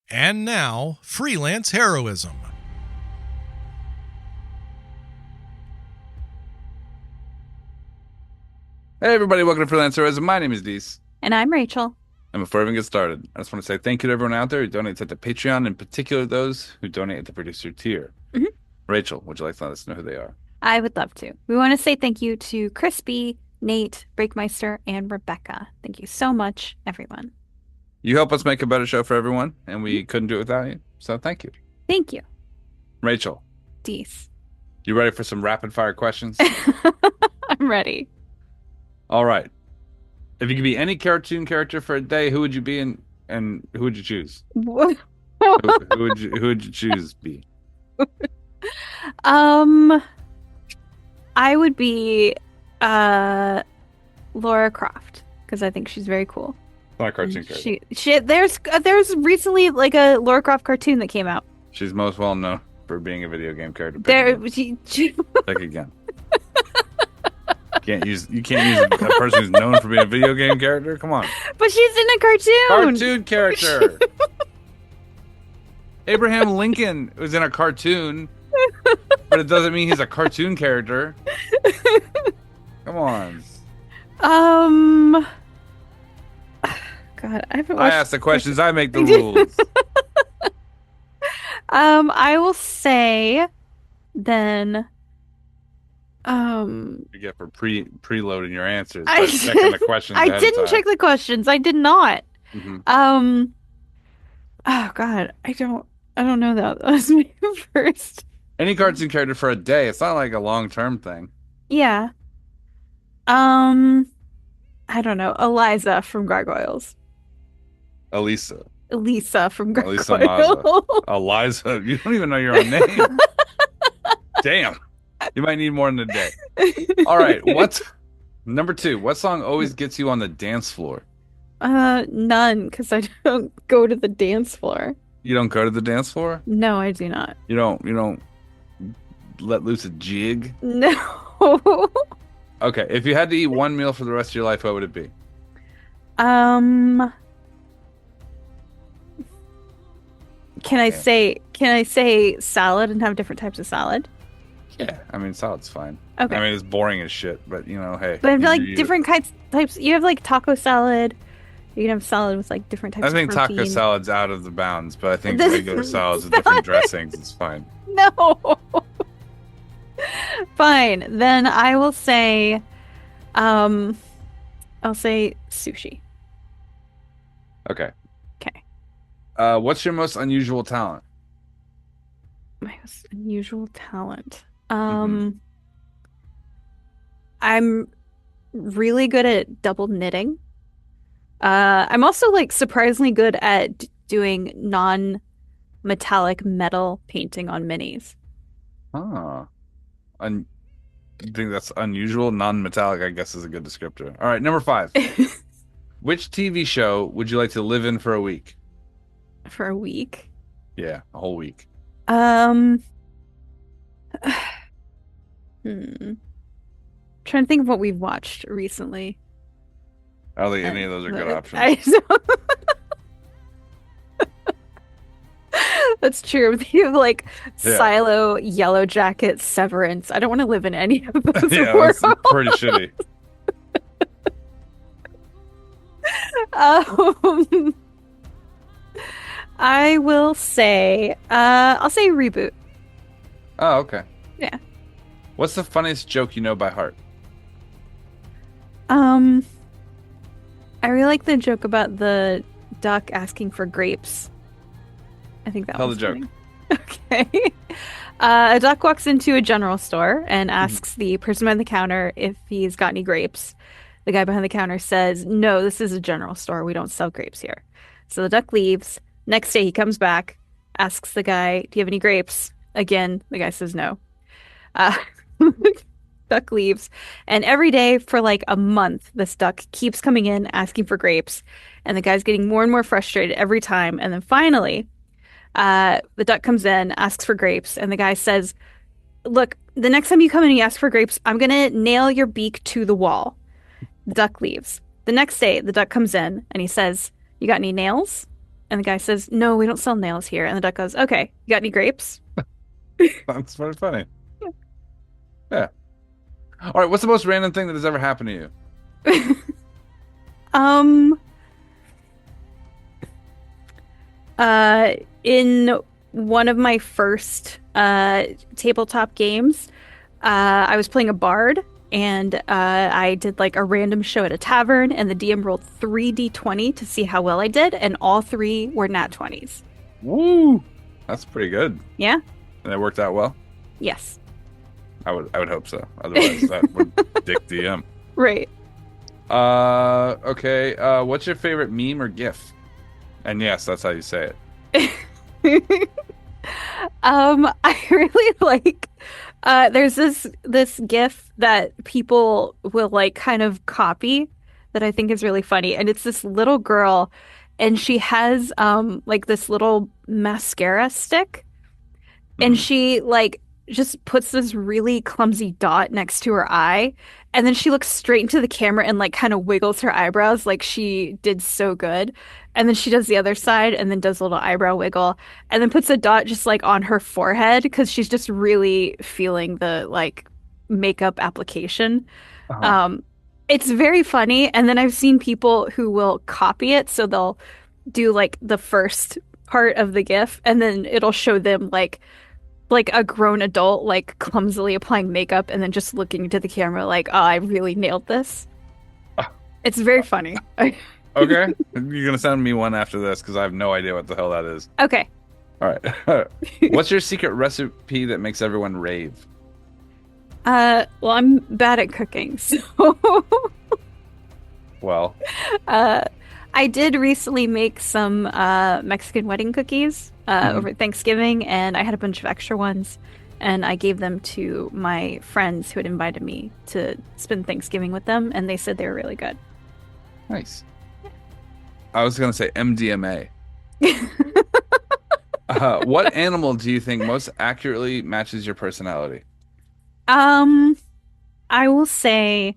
And now, freelance heroism. Hey everybody, welcome to Freelance Heroism. My name is Dees. And I'm Rachel. And before we even get started, I just want to say thank you to everyone out there who donates at the Patreon, in particular those who donate at the producer tier. Mhm. Rachel, would you like to let us know who they are? I would love to. We want to say thank you to Crispy, Nate, Breakmeister, and Rebecca. Thank you so much, everyone. You help us make a better show for everyone, and we Mhm. couldn't do it without you. So thank you. Thank you, Rachel, Dees. you ready for some rapid fire questions? I'm ready. All right. If you could be any cartoon character for a day, who would you be and who would you choose? Who would you choose be? Um, I would be Laura Croft because I think she's very cool. Not a cartoon And character. there's recently like a Laura Croft cartoon that came out. She's most well known for being a video game character. Pick again. You can't use a person who's known for being a video game character. Come on. But she's in a cartoon. Cartoon character. Abraham Lincoln was in a cartoon, but it doesn't mean he's a cartoon character. Come on. God, I haven't I watched. ask the questions, I make the rules. I will say then. You get for preloading your answers I by checking the questions I ahead of didn't time. check the questions. I did not. Mhm. Oh God, I don't know that. That was me first. Any cartoon character for a day. It's not like a long-term thing. Yeah. I don't know. Eliza from Gargoyles. Elisa. Elisa from Elisa Maza. Gargoyles. Eliza. You don't even know your own name. Damn. You might need more than a day. All right. Number 2? What song always gets you on the dance floor? None, because I don't go to the dance floor. You don't go to the dance floor? No, I do not. You don't let loose a jig? No. Okay. If you had to eat one meal for the rest of your life, what would it be? Um, can I say salad and have different types of salad? Yeah. I mean, salad's fine. Okay. I mean, it's boring as shit, but hey. But I have like you- different types. You have like taco salad. You can have salad with like different types I of think taco protein. salad's out of the bounds, but I think This regular is salads with not- different dressings is fine. No. Fine. Then I will say, I'll say sushi. Okay. Okay. What's your most unusual talent? My most unusual talent. Mhm. I'm really good at double knitting. I'm also like surprisingly good at doing non-metallic metal painting on minis. Ah. Un I think that's unusual. Non-metallic, I guess, is a good descriptor. All right, number 5. Which TV show would you like to live in for a week? For a week. Yeah, a whole week. Hmm. Trying to think of what we've watched recently. I don't think any of those are good options. That's true. They have like Yeah. Silo, Yellow Jacket, Severance. I don't want to live in any of those Yeah, worlds. that's pretty shitty. Um, I will say, I'll say reboot. Oh, okay. Yeah. What's the funniest joke you know by heart? I really like the joke about the duck asking for grapes. I think that Tell was the joke. funny. Okay. A duck walks into a general store and asks the person behind the counter if he's got any grapes. The guy behind the counter says, "No, this is a general store. We don't sell grapes here." So the duck leaves. Next day he comes back, asks the guy, "Do you have any grapes?" Again, the guy says no. Uh, duck leaves. And every day for like a month, this duck keeps coming in asking for grapes. And the guy's getting more and more frustrated every time. And then finally, the duck comes in, asks for grapes, and the guy says, "Look, the next time you come in and you ask for grapes, I'm going to nail your beak to the wall." The duck leaves. The next day, the duck comes in and he says, "You got any nails?" And the guy says, no, we don't sell nails here. And the duck goes, okay, you got any grapes? That's very funny. Yeah. All right. What's the most random thing that has ever happened to you? Um, in one of my first tabletop games, I was playing a bard, and I did like a random show at a tavern, and the DM rolled 3d20 to see how well I did, and all three were nat 20s. Woo! That's pretty good. Yeah? And it worked out well? Yes. I would hope so. Otherwise, that would dick DM. Right. Okay. What's your favorite meme or GIF? And yes, that's how you say it. I really like there's this GIF that people will like kind of copy that I think is really funny, and it's this little girl, and she has like this little mascara stick, and she like just puts this really clumsy dot next to her eye, and then she looks straight into the camera and like kind of wiggles her eyebrows like she did so good. And then she does the other side and then does a little eyebrow wiggle and then puts a dot just like on her forehead because she's just really feeling the like makeup application. Uh-huh. It's very funny. And then I've seen people who will copy it. So they'll do like the first part of the GIF and then it'll show them like a grown adult like clumsily applying makeup and then just looking into the camera like, oh, I really nailed this. It's very funny. Okay. You're going to send me one after this because I have no idea what the hell that is. Okay. All right. What's your secret recipe that makes everyone rave? Well, I'm bad at cooking, so Well, I did recently make some Mexican wedding cookies over Thanksgiving, and I had a bunch of extra ones, and I gave them to my friends who had invited me to spend Thanksgiving with them, and they said they were really good. nice. I was going to say MDMA. What animal do you think most accurately matches your personality? I will say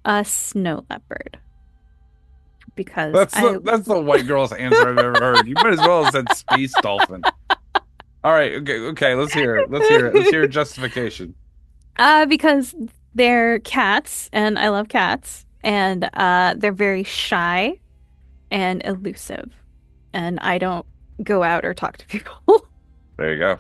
a snow leopard because That's the white girl's answer I've ever heard. You might as well have said space dolphin. All right, okay, let's hear it. Let's hear a justification. Because they're cats, and I love cats, and they're very shy and elusive, and I don't go out or talk to people. There you go.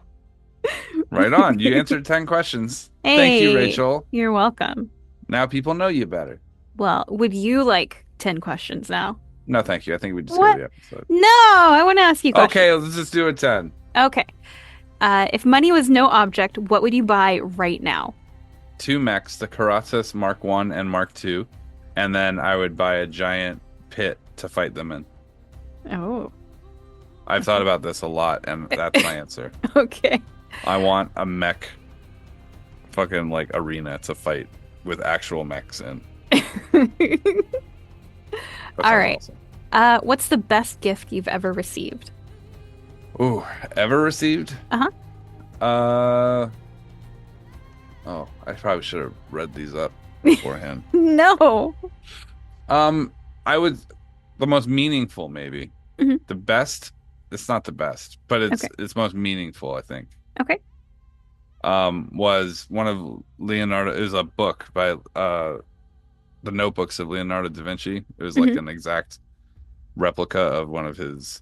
Right on. You answered 10 questions. Hey, Thank you, Rachel. You're welcome. Now people know you better. Well, would you like 10 questions now? No, thank you. I think we just What? did the episode. No, I want to ask you questions. Okay, let's just do a 10. Okay. If money was no object, what would you buy right now? 2 mechs, the Karatas Mark 1 and Mark 2, and then I would buy a giant pit to fight them in. Oh, I've thought about this a lot, and that's my answer. okay. I want a mech fucking like arena to fight with actual mechs in. All right. What's the best gift you've ever received? Ooh, ever received? Uh-huh. Oh, I probably should have read these up beforehand. No. The most meaningful maybe. Mhm. The best, it's not the best, but it's most meaningful, I think. Okay. Was one of Leonardo, it was a book by the notebooks of Leonardo da Vinci. It was like an exact replica of one of his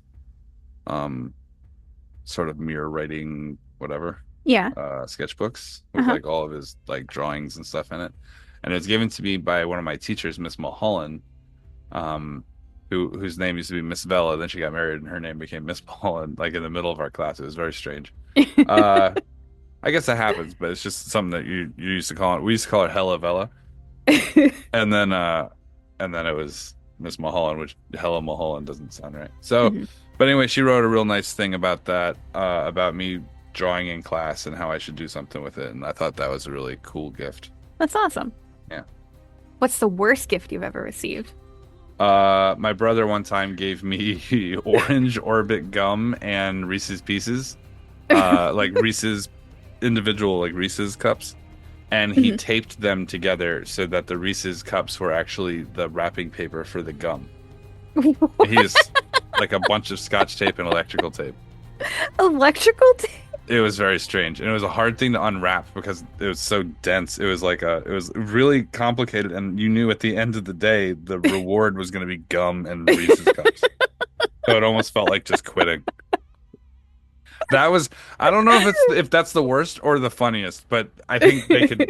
sort of mirror writing whatever Yeah. sketchbooks with like all of his like drawings and stuff in it. And it was given to me by one of my teachers, Miss Mulholland, whose name used to be Miss Vella. Then she got married and her name became Miss Mulholland, like in the middle of our class. It was very strange. I guess that happens, but it's just something that you used to call it. We used to call her Hella Vella. and then it was Miss Mulholland, which Hella Mulholland doesn't sound right. So, but anyway, she wrote a real nice thing about that, about me drawing in class and how I should do something with it. And I thought that was a really cool gift. That's awesome. Yeah. What's the worst gift you've ever received? My brother one time gave me orange Orbit gum and Reese's Pieces, like Reese's individual like Reese's cups, and he taped them together so that the Reese's cups were actually the wrapping paper for the gum. like a bunch of scotch tape and electrical tape. Electrical tape? It was very strange, and it was a hard thing to unwrap because it was so dense. It was really complicated, and you knew at the end of the day the reward was going to be gum and Reese's cups. So it almost felt like just quitting. That was I don't know if that's the worst or the funniest, but I think they could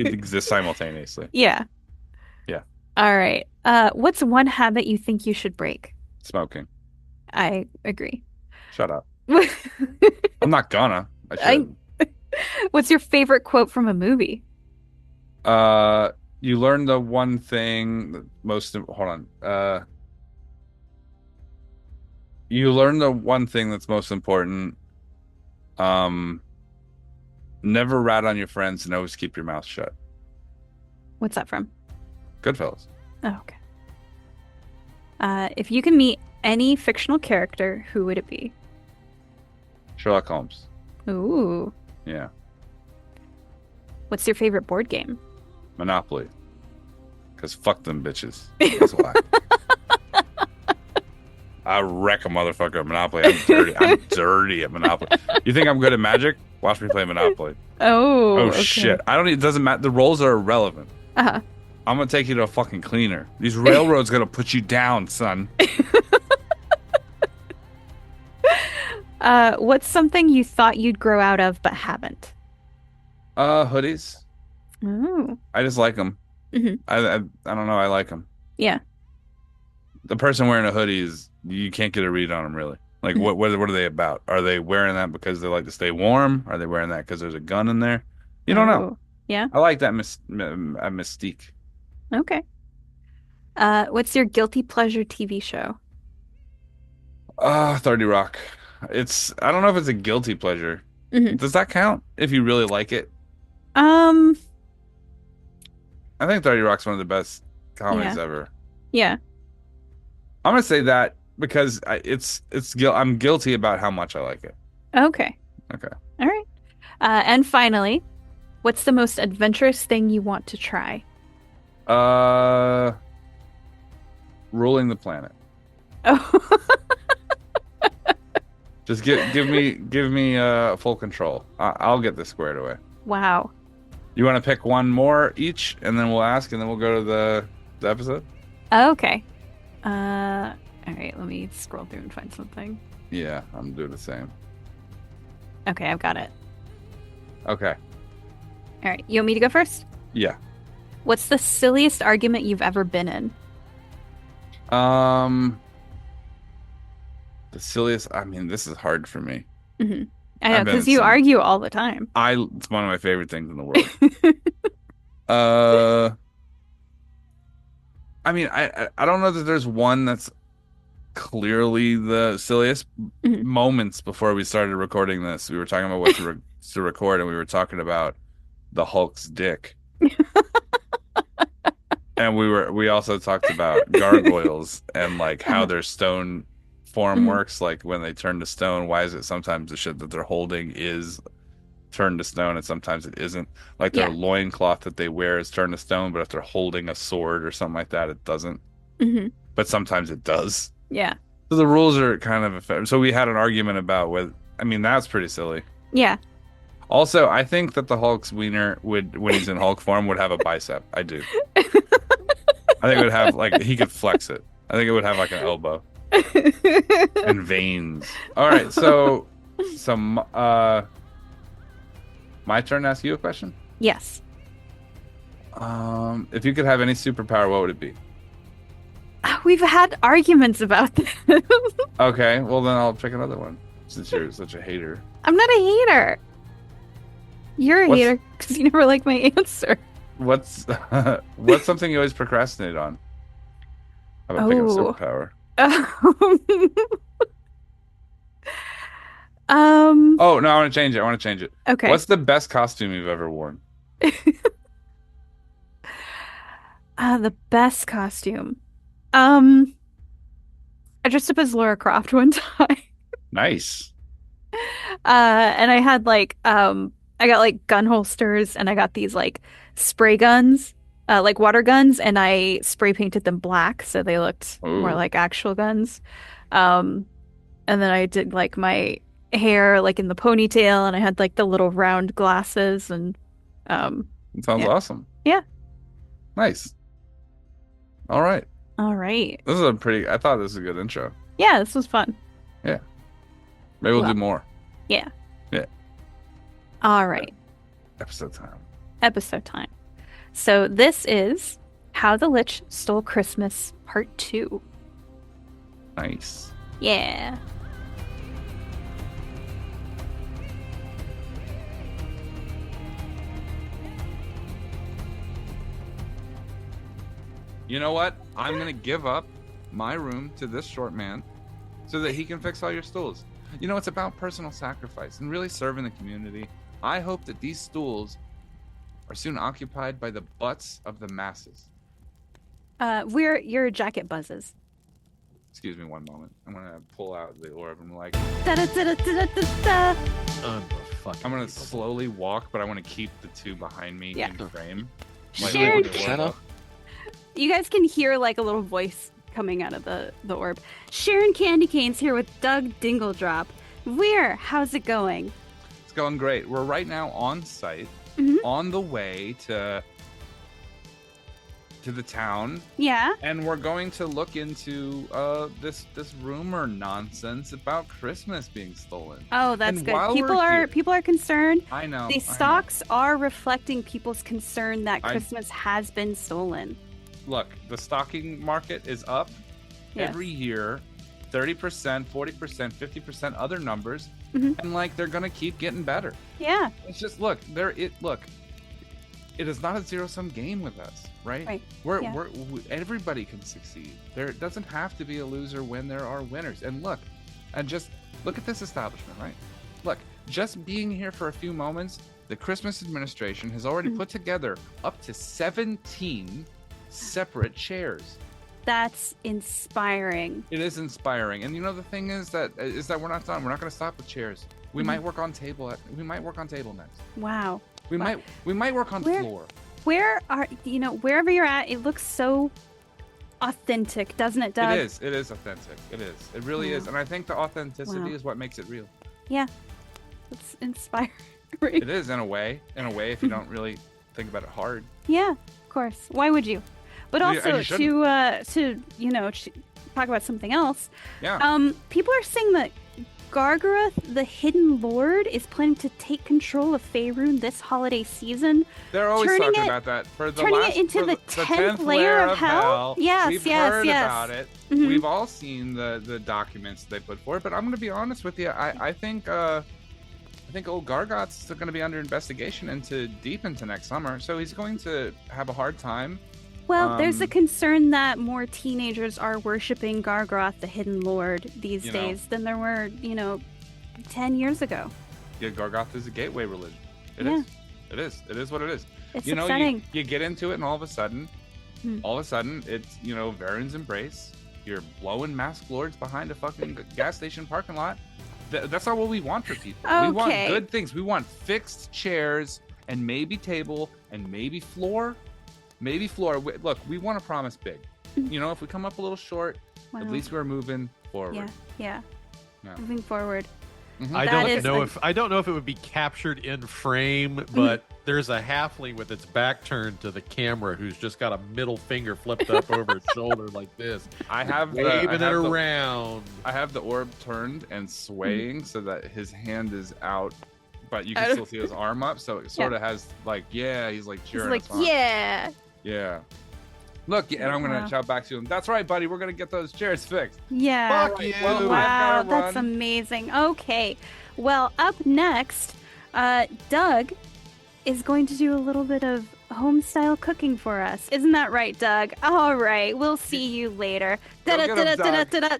exist simultaneously. Yeah. Yeah, All right. What's one habit you think you should break? smoking. I agree. Shut up. I'm not gonna. I I should. What's your favorite quote from a movie? You learn the one thing that most. Hold on. You learn the one thing that's most important. Never rat on your friends and always keep your mouth shut. What's that from? Goodfellas. Oh, okay. If you can meet any fictional character, who would it be? Sherlock Holmes. Ooh. Yeah. What's your favorite board game? Monopoly. Because fuck them bitches. That's why. I wreck a motherfucker at Monopoly. I'm dirty. I'm dirty at Monopoly. You think I'm good at Magic? Watch me play Monopoly. Oh, Oh okay. shit. It doesn't matter. The rolls are irrelevant. Uh-huh. I'm gonna take you to a fucking cleaner. These railroads gonna put you down, son. What's something you thought you'd grow out of but haven't? Hoodies. Ooh. I just like them. Hmm. I don't know. I like them. Yeah. The person wearing a hoodie you can't get a read on them really. Like what are they about? Are they wearing that because they like to stay warm? Are they wearing that because there's a gun in there? You don't know. Oh. Yeah. I like that mystique. Okay. What's your guilty pleasure TV show? 30 Rock. I don't know if it's a guilty pleasure. Hmm. Does that count if you really like it? Um, I think 30 Rock's one of the best comedies ever. yeah. I'm gonna say that because I'm guilty about how much I like it. Okay. Okay. All right. And finally, what's the most adventurous thing you want to try? Ruling the planet. Oh. Just give me full control. I'll get this squared away. Wow. You want to pick one more each, and then we'll ask, and then we'll go to the episode? Okay. All right, let me scroll through and find something. Yeah, I'm doing the same. Okay, I've got it. Okay. All right, you want me to go first? Yeah. What's the silliest argument you've ever been in? The silliest. I mean, this is hard for me. Hmm. I know, I've been because in you some- argue all the time. It's one of my favorite things in the world. I mean, I don't know that there's one that's clearly the silliest. Mhm. Moments before we started recording this, we were talking about what to record, and we were talking about the Hulk's dick. And we also talked about gargoyles and like how their stone form Mhm. works. Like when they turn to stone, why is it sometimes the shit that they're holding is turned to stone and sometimes it isn't? Like their Yeah. loincloth that they wear is turned to stone, but if they're holding a sword or something like that, it doesn't. Hmm. But sometimes it does. Yeah. So the rules are kind of so we had an argument about whether, I mean, that's pretty silly. Yeah. Also, I think that the Hulk's wiener would, when he's in Hulk form, would have a bicep. I do. I think it would have like he could flex it. I think it would have like an elbow and veins. All right, so my turn to ask you a question. Yes. If you could have any superpower, what would it be? We've had arguments about this. Okay, well then I'll pick another one since you're such a hater. I'm not a hater. You're a What's- hater because you never like my answer. What's something you always procrastinate on? How about picking a Oh. superpower? Oh no, I want to change it. Okay. What's the best costume you've ever worn? The best costume. I dressed up as Laura Croft one time. Nice. And I had like I got like gun holsters and I got these like spray guns, like water guns, and I spray painted them black so they looked more Ooh. like actual guns. Um, and then I did like my hair like in the ponytail, and I had like the little round glasses, and It sounds yeah. awesome. Yeah. Nice. All right. All right. This is a pretty. I thought this was a good intro. Yeah, this was fun. Yeah. Maybe we'll Well, do more. Yeah. Yeah. All right. Episode time. Episode time. So this is How the Lich Stole Christmas Part 2. Nice. Yeah. You know what? I'm gonna give up my room to this short man so that he can fix all your stools. You know, it's about personal sacrifice and really serving the community. I hope that these stools are soon occupied by the butts of the masses. Your jacket buzzes. Excuse me one moment. I'm gonna pull out the orb and like Da-da-da-da-da-da-da. I'm gonna slowly walk, but I want to keep the two behind me Yeah. in frame. Sharon, with the orb shut up. up. You guys can hear like a little voice coming out of the orb. Sharon Candy Cane's here with Doug Dingledrop. Vwyrre, how's it going? It's going great. We're right now on site, on the way to the town, Yeah. and we're going to look into this rumor nonsense about Christmas being stolen. Oh, that's And good. while People we're are here- people are concerned. I know. The I know. stocks are reflecting people's concern that I- Christmas has been stolen. Look, the stocking market is up Yes. every year, 30%, 40%, 50%, other numbers, Mhm. and like they're gonna keep getting better. Yeah. It's just look, it is not a zero-sum game with us, right? Right. Yeah. Everybody can succeed. There doesn't have to be a loser when there are winners. And look, just look at this establishment, right? Look, just being here for a few moments, the Christmas administration has already put together up to 17 separate chairs. That's inspiring. It is inspiring. And you know the thing is that we're not done. We're not going to stop with chairs. We might work on table next. Wow. We might work on Where- floor. Wherever you're at, it looks so authentic, doesn't it, Doug? It is authentic. It is. It really is. And I think the authenticity Wow. is what makes it real. Yeah. It's inspiring. It is in a way if you don't really think about it hard. Yeah, of course. Why would you? But Well, also you shouldn't. to talk about something else. Yeah. People are saying that Gargaroth, the Hidden Lord, is planning to take control of Faerun this holiday season. They're always turning talking it- about that. For the turning it last, into for the 10th 10th layer of hell? Yes, We've yes, heard yes. about it. Mhm. We've all seen the documents they put forward. But I'm going to be honest with you. I think old Gargoth's going to be under investigation deep into next summer. So he's going to have a hard time. Well, there's a concern that more teenagers are worshiping Gargaroth, the Hidden Lord, these You know. days than there were, 10 years ago. Yeah, Gargoth is a gateway religion. It Yeah. is. It is. It is what it is. It's You know, upsetting. you get into it, and all of a sudden, Hmm. it's Vwyrre's embrace. You're blowing masked lords behind a fucking gas station parking lot. That's not what we want for people. We want Okay. good things. We want fixed chairs and maybe table and maybe floor. Maybe floor. Look, we want to promise big. If we come up a little short, Wow. at least we're moving forward. Yeah. Yeah. Moving forward. I That don't is know a- if I don't know if it would be captured in frame, but there's a halfling with its back turned to the camera who's just got a middle finger flipped up over its shoulder like this, I have waving it around. I have the orb turned and swaying so that his hand is out, but you Out can of- still see his arm up. So it sort of has he's like He's cheering like, us on. yeah. Yeah. Look, and I'm gonna Wow. shout back to him. That's right, buddy. We're gonna get those chairs fixed. Yeah. Fuck you. Well, I've Wow, gotta that's run. amazing. Okay. Well, up next, Doug is going to do a little bit of home style cooking for us. Isn't that right, Doug? All right. We'll see you later. Go get 'em, Doug. Da-da-da-da-da-da.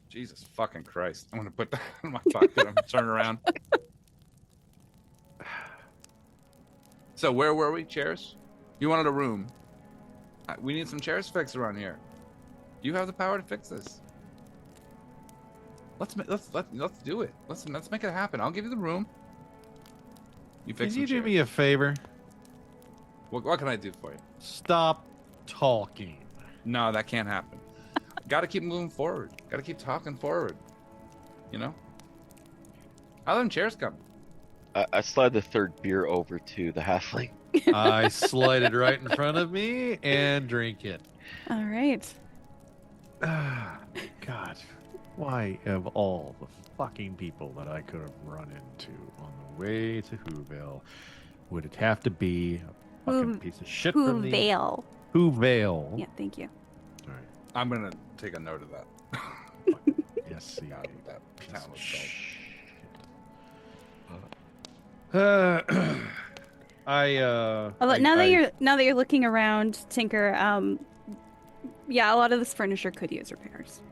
Jesus fucking Christ! I'm gonna put that in my pocket. I'm gonna turn around. So where were we? Chairs? You wanted a room. We need some chairs fixed around here. You have the power to fix this. Let's do it. Let's make it happen. I'll give you the room. You fix Can you some do chairs. me a favor? What can I do for you? Stop talking. No, that can't happen. Got to keep moving forward. Got to keep talking forward. You know? How them chairs come? I slide the third beer over to the halfling. I slide it right in front of me and drink it. All right. God, why of all the fucking people that I could have run into on the way to Hoovale would it have to be a fucking piece of shit from the Hoovale. Hoovale? Yeah, thank you. All right. I'm going to take a note of that. Yes, see. God, that town was Although now that you're looking around, Tinker, yeah, a lot of this furniture could use repairs.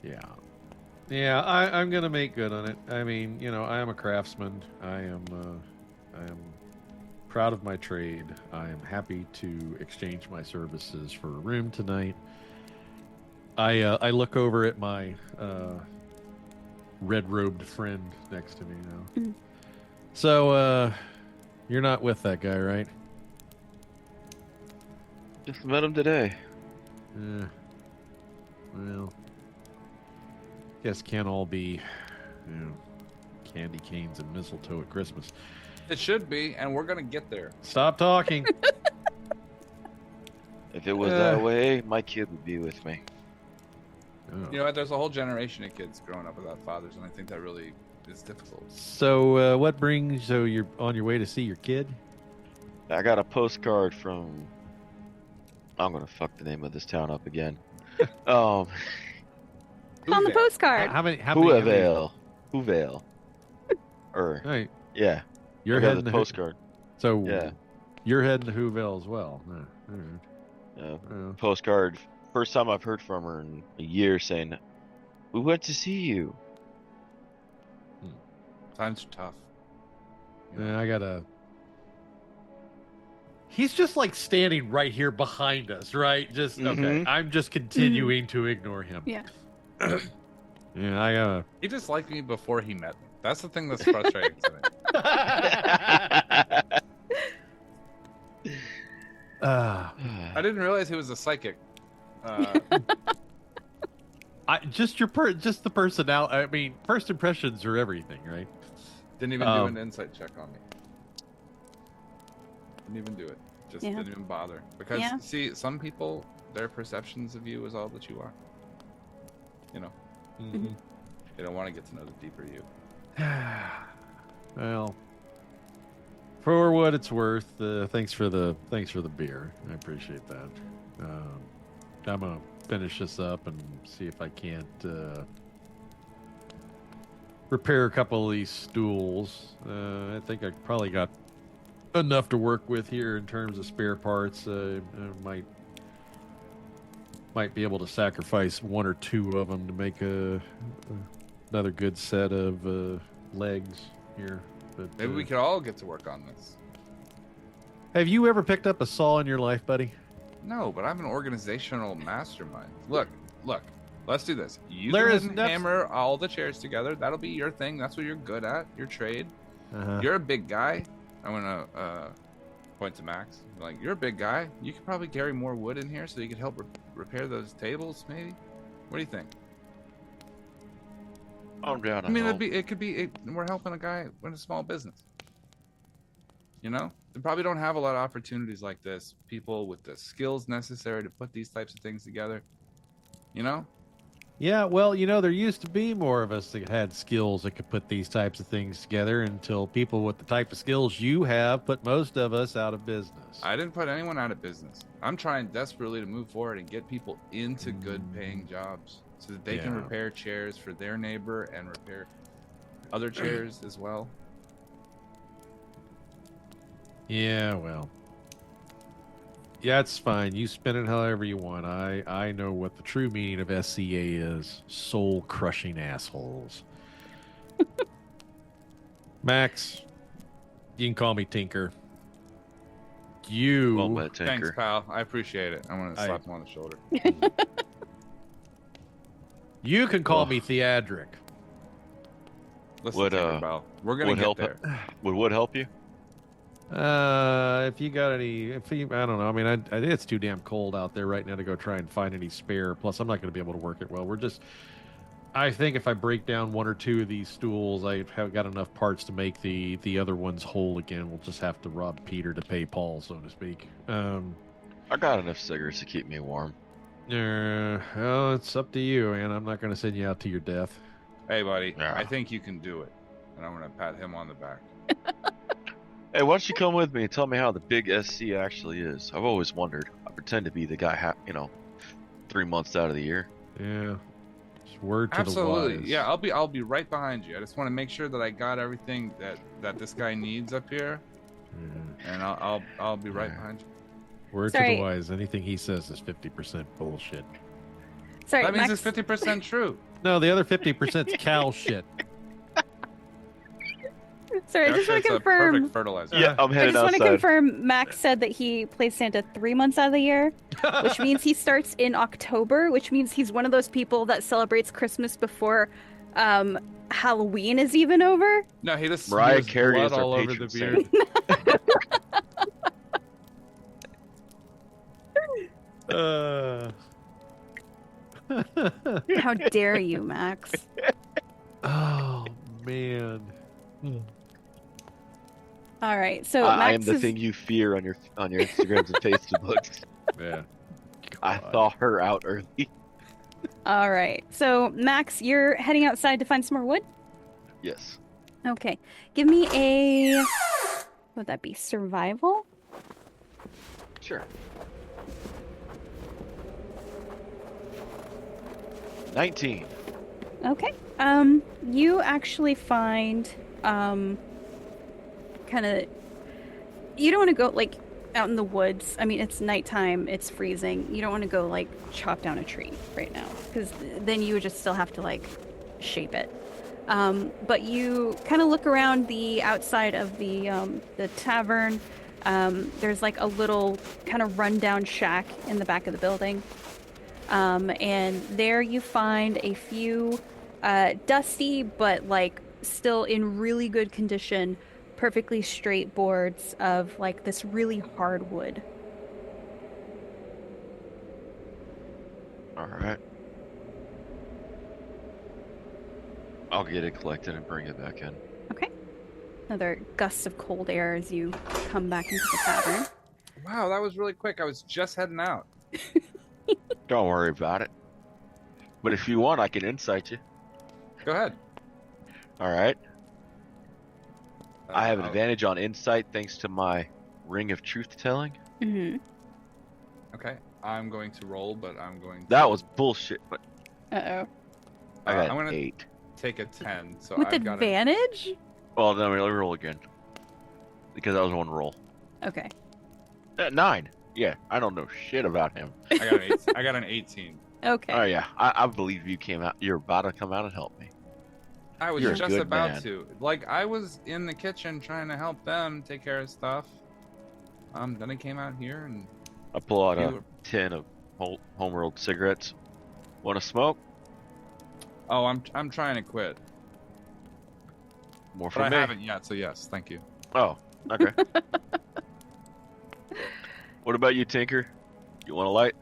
Yeah, I'm gonna make good on it. I mean, I am a craftsman. I am proud of my trade. I am happy to exchange my services for a room tonight. I look over at my red-robed friend next to me now. Mm. So, you're not with that guy, right? Just met him today. Well, guess can't all be, candy canes and mistletoe at Christmas. It should be, and we're going to get there. Stop talking. If it was that way, my kid would be with me. Oh. You know what? There's a whole generation of kids growing up without fathers, and I think that really is difficult. So, what brings? So you're on your way to see your kid? I got a postcard from. I'm gonna fuck the name of this town up again. On the postcard. How many? Hoovale. Right. Yeah. You're I got heading the to postcard. So Yeah. you're heading to Hoovale as well. All right. Postcard. First time I've heard from her in a year saying, "We went to see you." Times are tough. Yeah, I gotta. He's just like standing right here behind us, right? Just okay. Mhm. I'm just continuing to ignore him. Yeah. Yeah, I gotta. He just liked me before he met me. That's the thing that's frustrating to me. I didn't realize he was a psychic. Just the personality. I mean, first impressions are everything, right? Didn't even do an insight check on me. Didn't even do it. Just didn't even bother. Because, see, some people, their perceptions of you is all that you are. You know? Mm-hmm. They don't want to get to know the deeper you. Well, for what it's worth, thanks for the beer. I appreciate that. I'm gonna finish this up and see if I can't repair a couple of these stools. I think I probably got enough to work with here in terms of spare parts. I might be able to sacrifice one or two of them to make another good set of legs here. But Maybe we could all get to work on this. have you ever picked up a saw in your life, buddy? No, but I'm an organizational mastermind. Look. Let's do this. You can hammer all the chairs together. That'll be your thing. That's what you're good at. Your trade. Uh-huh. You're a big guy. I'm gonna point to Max. Like, you're a big guy. You could probably carry more wood in here, so you could help repair those tables. Maybe. What do you think? I'm down. I mean, we're helping a guy in a small business. You know, they probably don't have a lot of opportunities like this. People with the skills necessary to put these types of things together. You know. Yeah, well, there used to be more of us that had skills that could put these types of things together until people with the type of skills you have put most of us out of business. I didn't put anyone out of business. I'm trying desperately to move forward and get people into good paying jobs so that they can repair chairs for their neighbor and repair other chairs as well. Yeah, well. Yeah, it's fine. You spin it however you want. I know what the true meaning of SCA is. Soul-crushing assholes. Max, you can call me Tinker. You... Well, Tinker. Thanks, pal. I appreciate it. I want to slap him on the shoulder. You can call me Theadric. Listen, Tinker, pal. We're going to get there. Would wood help you? If you got any, I don't know. I mean, I think it's too damn cold out there right now to go try and find any spare. Plus, I'm not going to be able to work it well. I think if I break down one or two of these stools, I have got enough parts to make the other ones whole again. We'll just have to rob Peter to pay Paul, so to speak. I got enough cigarettes to keep me warm. Well, it's up to you, and I'm not going to send you out to your death. Hey, buddy, Yeah. I think you can do it. And I'm going to pat him on the back. Hey, why don't you come with me and tell me how the big SC actually is? I've always wondered. I pretend to be the guy, 3 months out of the year. Yeah. Just word to the Absolutely. wise. Yeah, I'll be right behind you. I just want to make sure that I got everything that this guy needs up here, Yeah. and I'll be right behind you. Word to Sorry. the wise. Anything he says is 50% bullshit. Sorry, That means Max. it's 50% true. No, the other 50% is Cal shit. Sorry, I just want It's to a confirm. perfect fertilizer. Yeah, I'm I headed just want to outside. confirm. Max said that he plays Santa 3 months out of the year, which means he starts in October, which means he's one of those people that celebrates Christmas before Halloween is even over. No, he just Mariah he was Carey blood is our all over patron the beard. Uh, How dare you, Max? oh, man. All right, so I am Max the is thing you fear on your Instagrams and Facebooks. Yeah. I God. thaw her out early. all right. So Max, you're heading outside to find some more wood. Yes. Okay, give me a. What would that be? Survival. Sure. 19. Okay. You actually find, kind of, you don't want to go, like, out in the woods. I mean, it's nighttime, it's freezing. You don't want to go, like, chop down a tree right now, because then you would just still have to, like, shape it. But you kind of look around the outside of the tavern. There's, like, a little kind of rundown shack in the back of the building. And there you find a few dusty but like still in really good condition, perfectly straight boards of like this really hard wood. All right. I'll get it collected and bring it back in. Okay. Another gust of cold air as you come back into the tavern. Wow, that was really quick. I was just heading out. Don't worry about it. But if you want, I can insight you. Go ahead. All right. I have an I'll- advantage on insight thanks to my ring of truth telling. Mm-hmm. Okay, I'm going to roll, but I'm going to. That was bullshit, but Uh-oh. I got I'm gonna 8. take a 10. So With I've got advantage? Well, then let me roll again. Because that was one roll. Okay. 9. Yeah, I don't know shit about him. I got an 18. Okay. Oh yeah, I believe you came out. You're about to come out and help me. I was You're a just good about man. to. Like, I was in the kitchen trying to help them take care of stuff. Then I came out here and I pull out You a were- tin of homeworld cigarettes. Want to smoke? oh, I'm trying to quit, More but for I me. haven't yet. So yes, thank you. Oh, okay. What about you, Tinker? You want a light?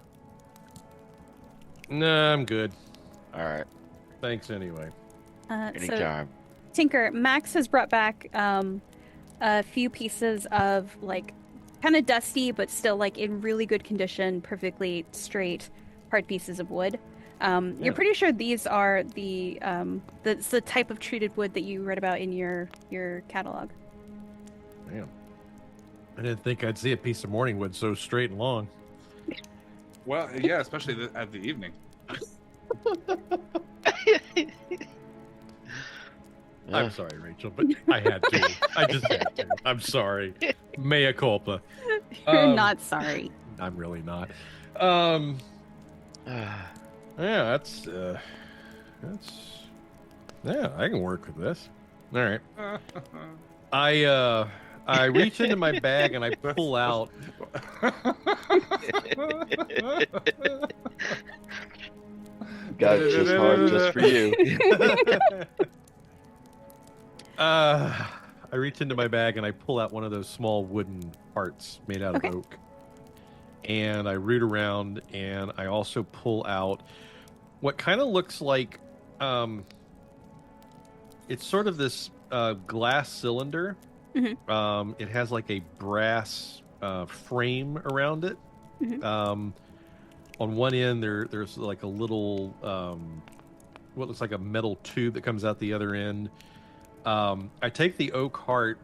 Nah, I'm good. All right, Thanks anyway. So anytime. Tinker, Max has brought back a few pieces of like kind of dusty but still like in really good condition, perfectly straight hard pieces of wood. Yeah. You're pretty sure these are that's the type of treated wood that you read about in your catalog. Damn. I didn't think I'd see a piece of morning wood so straight and long. Well, yeah, especially at the evening. I'm sorry, Rachel, but I had to. I just had to. I'm sorry. Mea culpa. You're not sorry. I'm really not. Yeah, that's yeah, I can work with this. All right. I reach into my bag and I pull out Got it just hard just for you. I reach into my bag and I pull out one of those small wooden hearts made out of oak. And I root around, and I also pull out what kind of looks like it's sort of this glass cylinder. It has like a brass frame around it. On one end, there's like a little what looks like a metal tube that comes out the other end. I take the oak heart,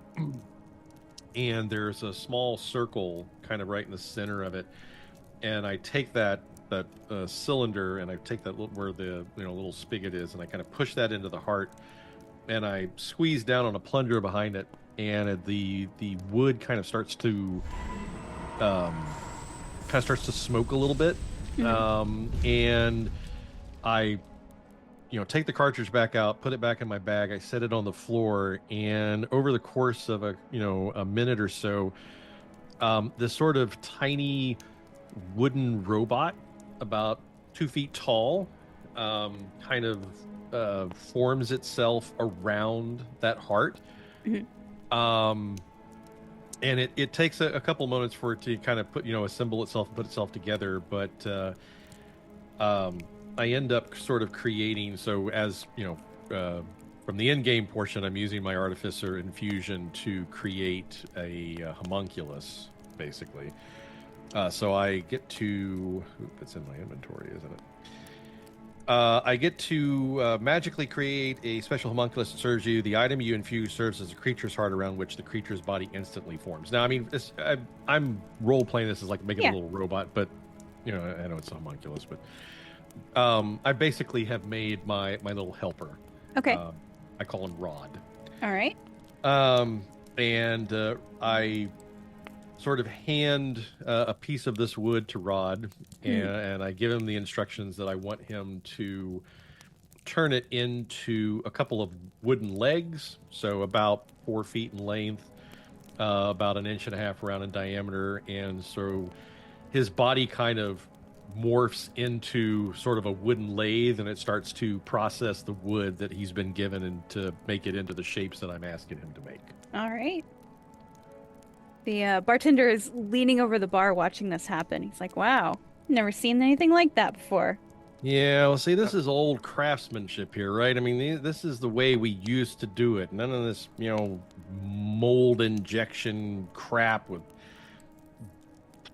and there's a small circle kind of right in the center of it, and I take that cylinder, and I take that where the little spigot is, and I kind of push that into the heart, and I squeeze down on a plunger behind it, and the wood kind of starts to smoke a little bit, and I take the cartridge back out, put it back in my bag. I set it on the floor, and over the course of a minute or so, this sort of tiny wooden robot, about 2 feet tall, kind of forms itself around that heart. And it takes a couple moments for it to kind of assemble itself and put itself together, but I end up sort of creating, so as from the in-game portion, I'm using my artificer infusion to create a homunculus, basically. So I get to, it's in my inventory, isn't it? I get to magically create a special homunculus that serves you. The item you infuse serves as a creature's heart around which the creature's body instantly forms. Now, I mean, I'm role-playing this as like making a little robot, but, I know it's a homunculus, but I basically have made my little helper. Okay. I call him Rod. All right. And I sort of hand a piece of this wood to Rod, and I give him the instructions that I want him to turn it into a couple of wooden legs, so about 4 feet in length, about 1.5 inches around in diameter, and so his body kind of morphs into sort of a wooden lathe, and it starts to process the wood that he's been given and to make it into the shapes that I'm asking him to make. All right. The bartender is leaning over the bar watching this happen. He's like, wow, never seen anything like that before. Yeah, well, see, this is old craftsmanship here, right? I mean, this is the way we used to do it. None of this, mold injection crap with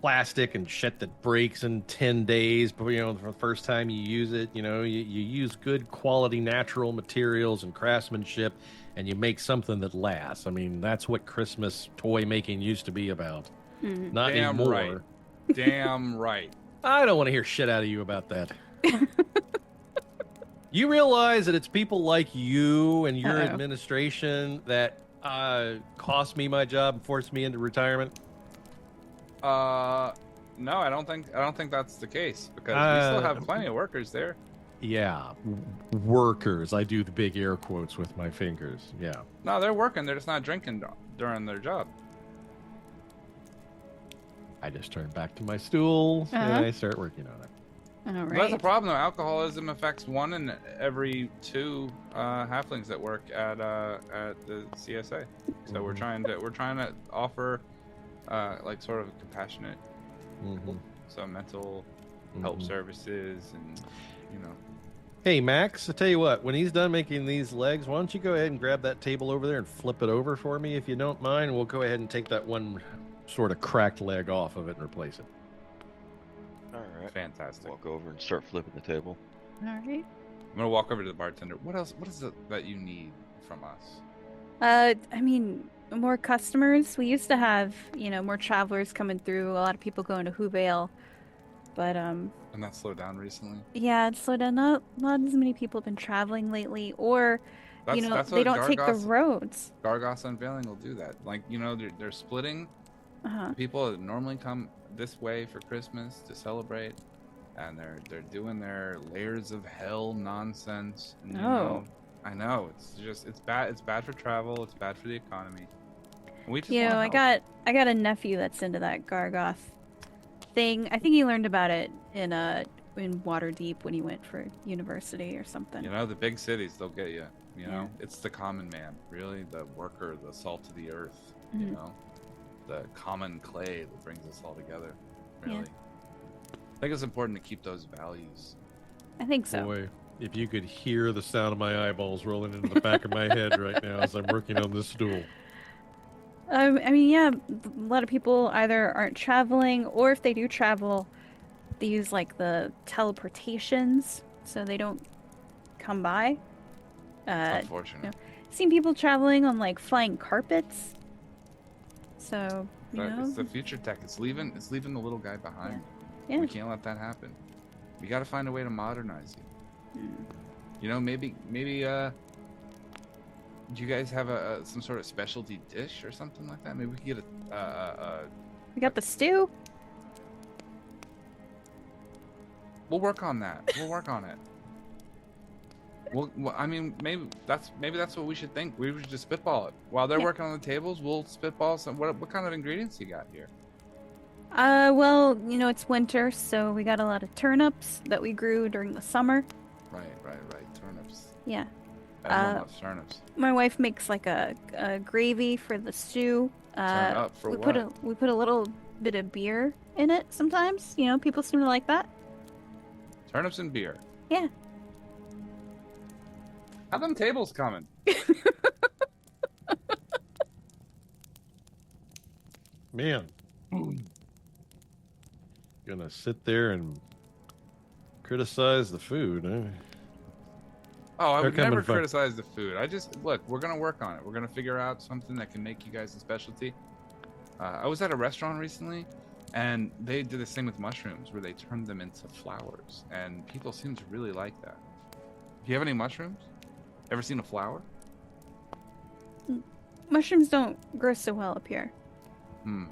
plastic and shit that breaks in 10 days. But, for the first time you use it, you use good quality natural materials and craftsmanship, and you make something that lasts. I mean, that's what Christmas toy making used to be about. Not Damn anymore. right. Damn right. I don't want to hear shit out of you about that. You realize that it's people like you and your administration that cost me my job and forced me into retirement? No, I don't think that's the case, because we still have plenty of workers there. Yeah, workers. I do the big air quotes with my fingers. Yeah. No, they're working. They're just not drinking during their job. I just turn back to my stool and I start working on it. All right. That's a problem, though. Alcoholism affects 1 in every 2 halflings that work at the CSA. So we're trying to offer like sort of compassionate, some mental help services, and Hey, Max, I tell you what, when he's done making these legs, why don't you go ahead and grab that table over there and flip it over for me, if you don't mind. We'll go ahead and take that one sort of cracked leg off of it and replace it. All right. Fantastic. Walk over and start flipping the table. All right. I'm gonna walk over to the bartender. What else? What is it that you need from us? I mean, more customers. We used to have, more travelers coming through. A lot of people going to Hoovale, but And that slowed down recently. yeah, it's slowed down. Not as many people have been traveling lately, or That's they what don't take the roads. Gargos Unveiling will do that. Like, they're splitting. People that normally come this way for Christmas to celebrate, and they're doing their layers of hell nonsense. And, I know it's bad. It's bad for travel. It's bad for the economy. And we just I got a nephew that's into that Gargoth thing. I think he learned about it in Waterdeep when he went for university or something. The big cities, they'll get you. You know, it's the common man, really, the worker, the salt of the earth. You know, the common clay that brings us all together. Really, I think it's important to keep those values. I think so. Boy, if you could hear the sound of my eyeballs rolling into the back of my head right now as I'm working on this stool. I mean, yeah, a lot of people either aren't traveling, or if they do travel, they use like the teleportations, so they don't come by. It's unfortunate. Seen people traveling on like flying carpets. So It's the future tech. It's leaving the little guy behind. Yeah. We can't let that happen. We got to find a way to modernize you. You know, maybe do you guys have some sort of specialty dish or something like that? Maybe we could get We got the stew. We'll work on that. We'll work on it. Well, I mean, maybe that's what we should think. We should just spitball it while they're working on the tables. We'll spitball some. What kind of ingredients you got here? Well, it's winter, so we got a lot of turnips that we grew during the summer. Right. Turnips. Yeah. Everyone loves turnips. My wife makes like a gravy for the stew. Turn up for we what? put a little bit of beer in it sometimes. People seem to like that. Turnips and beer. Yeah. How them tables coming? Man. Gonna sit there and criticize the food, eh? Oh, I They're would never coming from- criticize the food. Look, we're gonna work on it. We're gonna figure out something that can make you guys a specialty. I was at a restaurant recently, and they did this thing with mushrooms where they turned them into flowers, and people seem to really like that. Do you have any mushrooms? Ever seen a flower? Mushrooms don't grow so well up here. You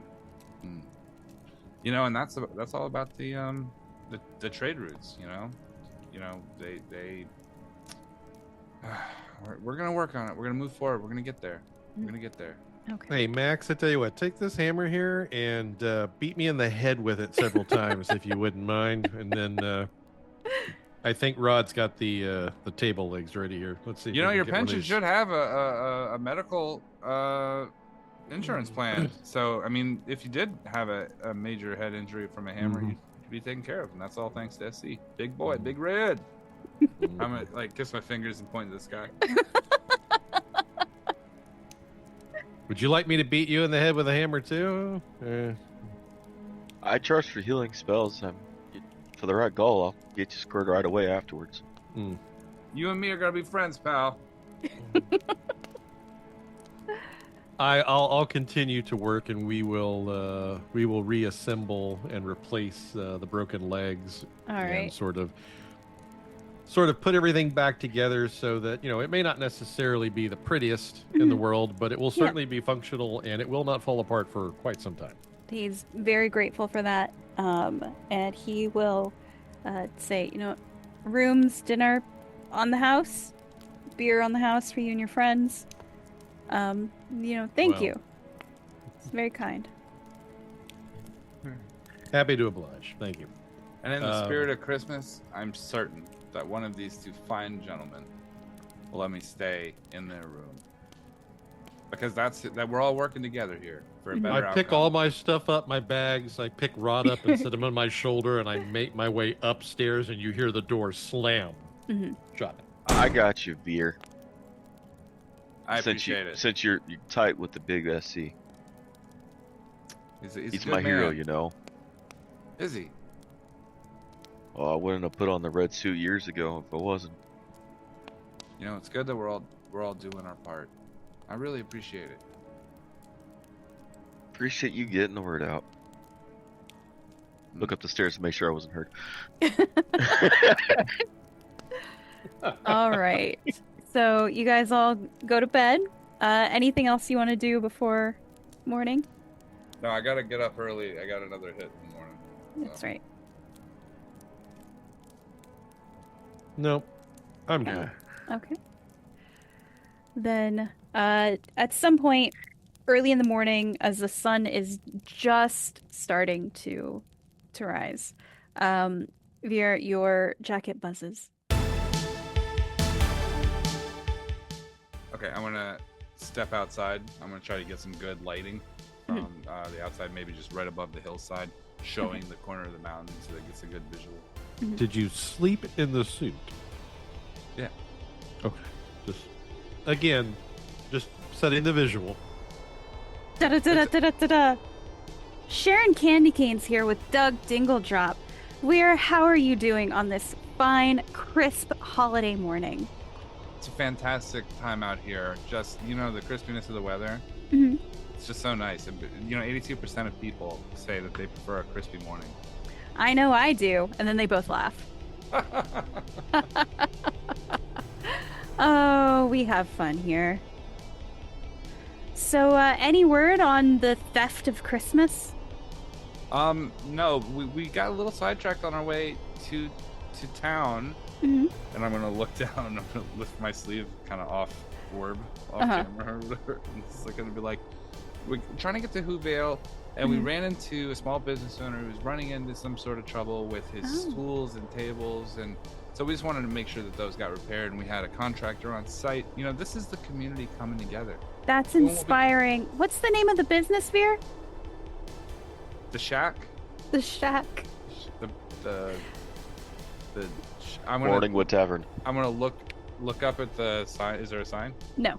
know, and that's all about the trade routes. We're gonna work on it. We're gonna move forward. We're gonna get there. Okay. Hey, Max, I tell you what, take this hammer here and beat me in the head with it several times, if you wouldn't mind. And then I think Rod's got the table legs ready here. Let's see. if You we know, can your get one of pension these. should have a medical insurance plan. So, I mean, if you did have a major head injury from a hammer, you'd be taken care of, and that's all thanks to SC. Big boy, big red. I'm gonna like kiss my fingers and point to the sky. Would you like me to beat you in the head with a hammer too? I charge for healing spells. For the right goal, I'll get you squared right away afterwards. You and me are gonna be friends, pal. I'll continue to work, and we will reassemble and replace the broken legs. All and right. sort of put everything back together so that it may not necessarily be the prettiest in the world, but it will certainly be functional, and it will not fall apart for quite some time. He's very grateful for that. And he will say, rooms, dinner on the house, beer on the house for you and your friends. Thank you. It's very kind. Happy to oblige. Thank you. And in the spirit of Christmas, I'm certain that one of these two fine gentlemen will let me stay in their room. Because that we're all working together here for a better I pick outcome. all my stuff up, my bags. I pick Rod up and set him on my shoulder, and I make my way upstairs, and you hear the door slam. Shut it. I got you, Vwyrre. I appreciate it. Since you're tight with the big SC. He's a He's good my hero, man. Is he? Well, I wouldn't have put on the red suit years ago if I wasn't. It's good that we're all doing our part. I really appreciate it. Appreciate you getting the word out. Look up the stairs to make sure I wasn't hurt. All right. So you guys all go to bed. Anything else you want to do before morning? No, I gotta get up early. I got another hit in the morning. That's right. Nope. I'm good. Okay. Then, at some point early in the morning, as the sun is just starting to rise, Vwyrre, your jacket buzzes. Okay, I'm gonna step outside. I'm gonna try to get some good lighting from the outside, maybe just right above the hillside, showing the corner of the mountain so that it gets a good visual. Did you sleep in the suit? Yeah. Okay. Just setting the visual. Da-da-da-da-da-da-da. Sharon Candy Cane's here with Doug Dingledrop. Vwyrre, how are you doing on this fine, crisp holiday morning? It's a fantastic time out here. Just, the crispiness of the weather. Mhm. It's just so nice. 82% of people say that they prefer a crispy morning. I know I do. And then they both laugh. Oh, we have fun here. So, any word on the theft of Christmas? No, we got a little sidetracked on our way to town, Mhm. and I'm gonna look down. I'm gonna lift my sleeve kind of off camera or whatever. And it's like gonna be like, we're trying to get to Hoovale, and we ran into a small business owner who was running into some sort of trouble with his stools and tables, and so we just wanted to make sure that those got repaired. And we had a contractor on site. This is the community coming together. That's inspiring. What's the name of the business, Vwyrre? The shack. The Shack. I'm gonna Morningwood Tavern. I'm gonna look up at the sign. Is there a sign? No.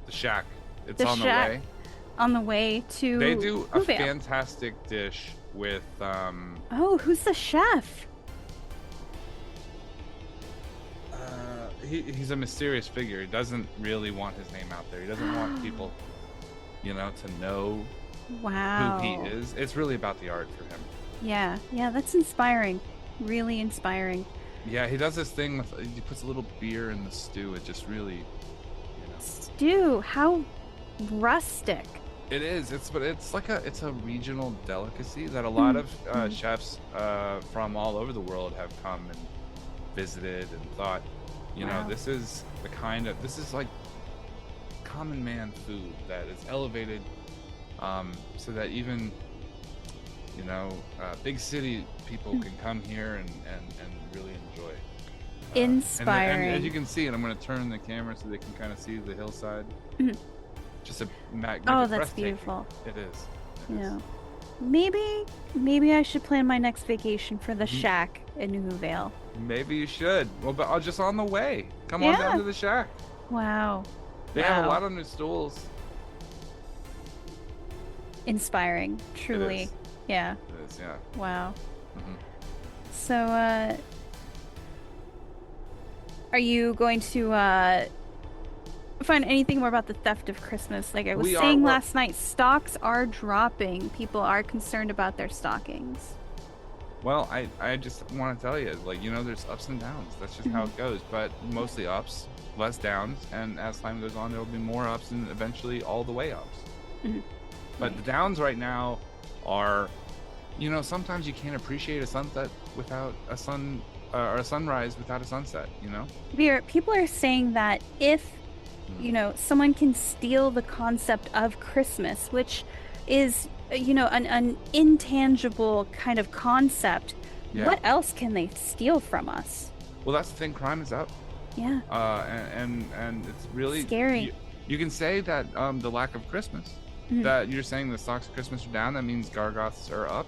The shack. It's The on Shack. the way. On the way to They do a Hoovale. fantastic dish with Oh, who's the chef? he's a mysterious figure. He doesn't really want his name out there. He doesn't want people, to know Wow. who he is. It's really about the art for him. Yeah, that's inspiring. Really inspiring. Yeah, he does this thing with he puts a little beer in the stew. It just really, Stew, how rustic. It is. It's a regional delicacy that a lot of chefs from all over the world have come and visited and thought, Wow. this is like common man food that is elevated, so that even big city people can come here and really enjoy. Inspiring. And as you can see, and I'm going to turn the camera so they can kind of see the hillside. Mhm. Just a magnificent. Oh, that's breathtaking. beautiful. It is. Yeah. Maybe I should plan my next vacation for the Shack in Hoovale. Maybe you should. Well, but I'll just on the way. Come on down Yeah. to the shack. Wow. They have a Wow. lot of new stools. Inspiring. Truly. is. Yeah. It is, yeah. Wow. Mhm. So, are you going to find anything more about the theft of Christmas? Like I was saying last night, stocks are dropping. People are concerned about their stockings. Well, I just want to tell you, there's ups and downs. That's just how it goes. But mostly ups, less downs, and as time goes on, there will be more ups and eventually all the way ups. But the downs right now are, sometimes you can't appreciate a sunset without a sun, or a sunrise without a sunset. Vwyrre, people are saying that if someone can steal the concept of Christmas, which is an intangible kind of concept, Yeah. what else can they steal from us? Well, that's the thing. Crime is up. Yeah. And it's really Scary. You can say that the lack of Christmas, that you're saying the stocks of Christmas are down. That means Gargoths are up,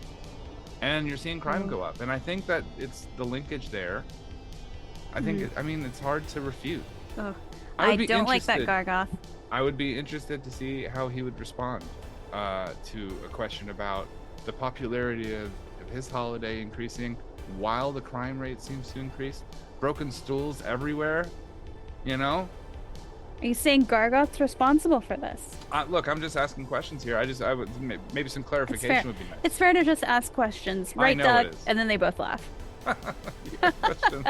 and you're seeing crime go up. And I think that it's the linkage there. I think it's hard to refute. Oh, I would I be don't like that interested- Gargoth. I would be interested to see how he would respond to a question about the popularity of his holiday increasing while the crime rate seems to increase. Broken stools everywhere, Are you saying Gargoth's responsible for this? Look, I'm just asking questions here. I would maybe some clarification would be nice. It's fair to just ask questions, I right, know Doug? it is. And then they both laugh. Your questions,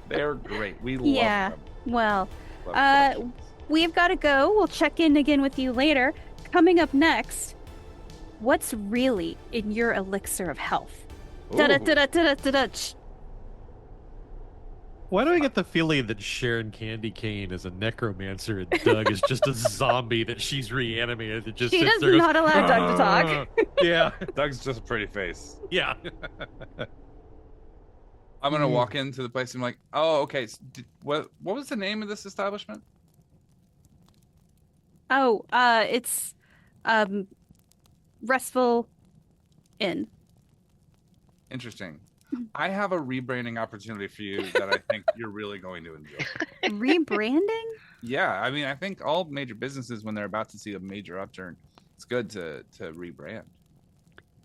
they're great. We love Yeah. them. Well, Love questions. we've got to go. We'll check in again with you later. Coming up next, what's really in your elixir of health? Da-da-da-da-da-da-da. Why do I get the feeling that Sharon Candy Cane is a necromancer and Doug is just a zombie that she's reanimated that just She sits does there and not goes, allow Doug to talk. "Ah." Yeah, Doug's just a pretty face. yeah. I'm gonna walk into the place and I'm like, oh, okay. What was the name of this establishment? Oh, it's Restful Inn. Interesting. I have a rebranding opportunity for you that I think you're really going to enjoy. Rebranding? Yeah, I mean, I think all major businesses, when they're about to see a major upturn, it's good to rebrand.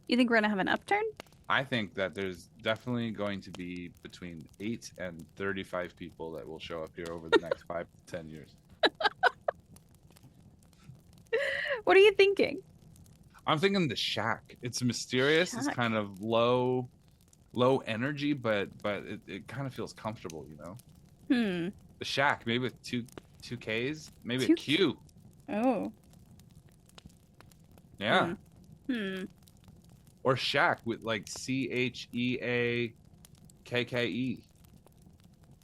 You think we're gonna have an upturn? I think that there's definitely going to be between 8 and 35 people that will show up here over the next 5 to 10 years. What are you thinking? I'm thinking the Shack. It's mysterious. It's Shack. kind of low energy, but it kind of feels comfortable, you know. The Shack, maybe with two Ks, maybe a Q. Oh. Yeah. Or Or Shack with like CHEAKKE.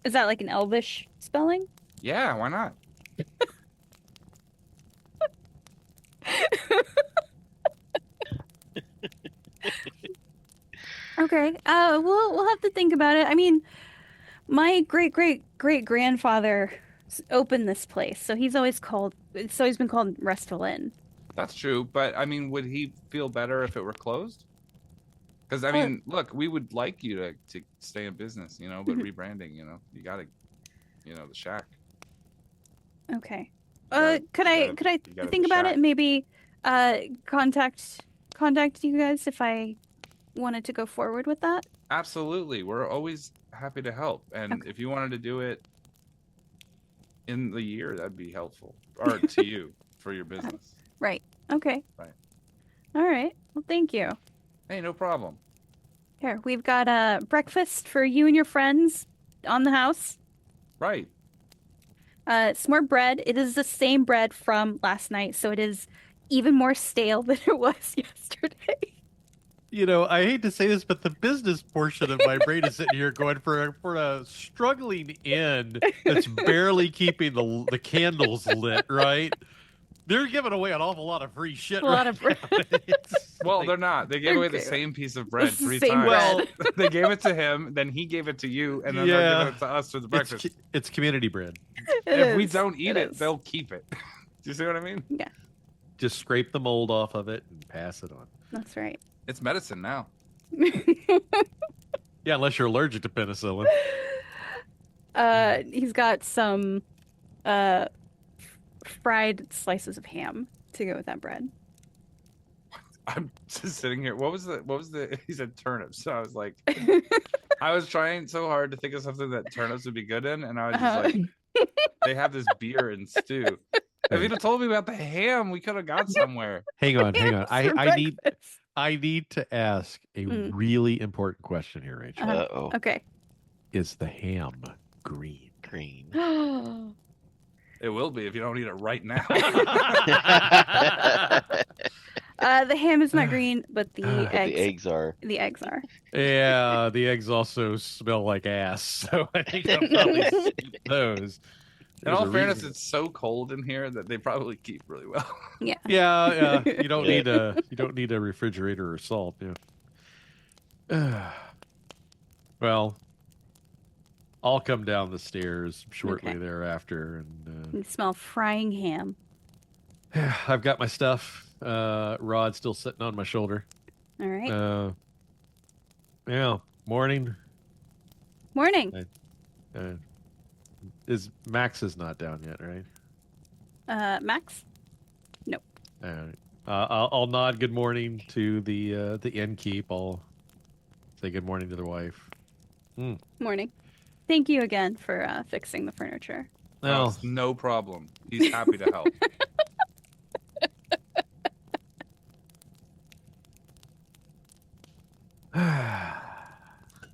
is that like an Elvish spelling? Yeah, why not? Okay. We'll have to think about it. I mean, my great grandfather opened this place, so it's always been called Restful Inn. That's true, but I mean, would he feel better if it were closed? Because I mean, look, we would like you to stay in business, you know, but rebranding, you know, you gotta, you know, the Shack. Okay. you Could I gotta think the about Shack. it? Maybe contact you guys if I wanted to go forward with that. Absolutely, we're always happy to help, and Okay. if you wanted to do it in the year, that'd be helpful, or to you for your business. Right. Okay. Right. All right. Well, thank you. Hey, no problem. Here, we've got a breakfast for you and your friends on the house. Right. It's more bread. It is the same bread from last night, so it is even more stale than it was yesterday. You know, I hate to say this, but the business portion of my brain is sitting here going for a struggling inn that's barely keeping the candles lit, right? They're giving away an awful lot of free shit. A lot of bread. Well, they're not. They gave They're away the great. same piece of bread It's the 3 same times. bread. They gave it to him, then he gave it to you, and then they're giving it to us for the breakfast. It's community bread. If we don't eat it, they'll keep it. Do you see what I mean? Yeah, Just scrape the mold off of it and pass it on. that's right. It's medicine now. Yeah, unless you're allergic to penicillin. He's got some fried slices of ham to go with that bread. I'm just sitting here. What was the? He said turnips. So I was like, I was trying so hard to think of something that turnips would be good in, and I was just like, they have this beer and stew. If you'd have told me about the ham, we could have got somewhere. Hang on. For breakfast. I need to ask a really important question here, Rachel. Uh-oh. Okay. Is the ham green? Green. It will be if you don't eat it right now. The ham is not green, but the But eggs. the eggs are. The eggs are. Yeah, the eggs also smell like ass, so I think I'll probably skip those. In all fairness, it's so cold in here that they probably keep really well. Yeah. Yeah. You don't Yeah. need a refrigerator or salt. Yeah. Well, I'll come down the stairs shortly Okay. thereafter, and You smell frying ham. I've got my stuff. Rod still sitting on my shoulder. All right. Yeah. Morning. Morning. Max is not down yet, right? Max? All right. I'll nod good morning to the innkeep. I'll say good morning to the wife. Morning. Thank you again for fixing the furniture. Oh, it's no problem. He's happy to help.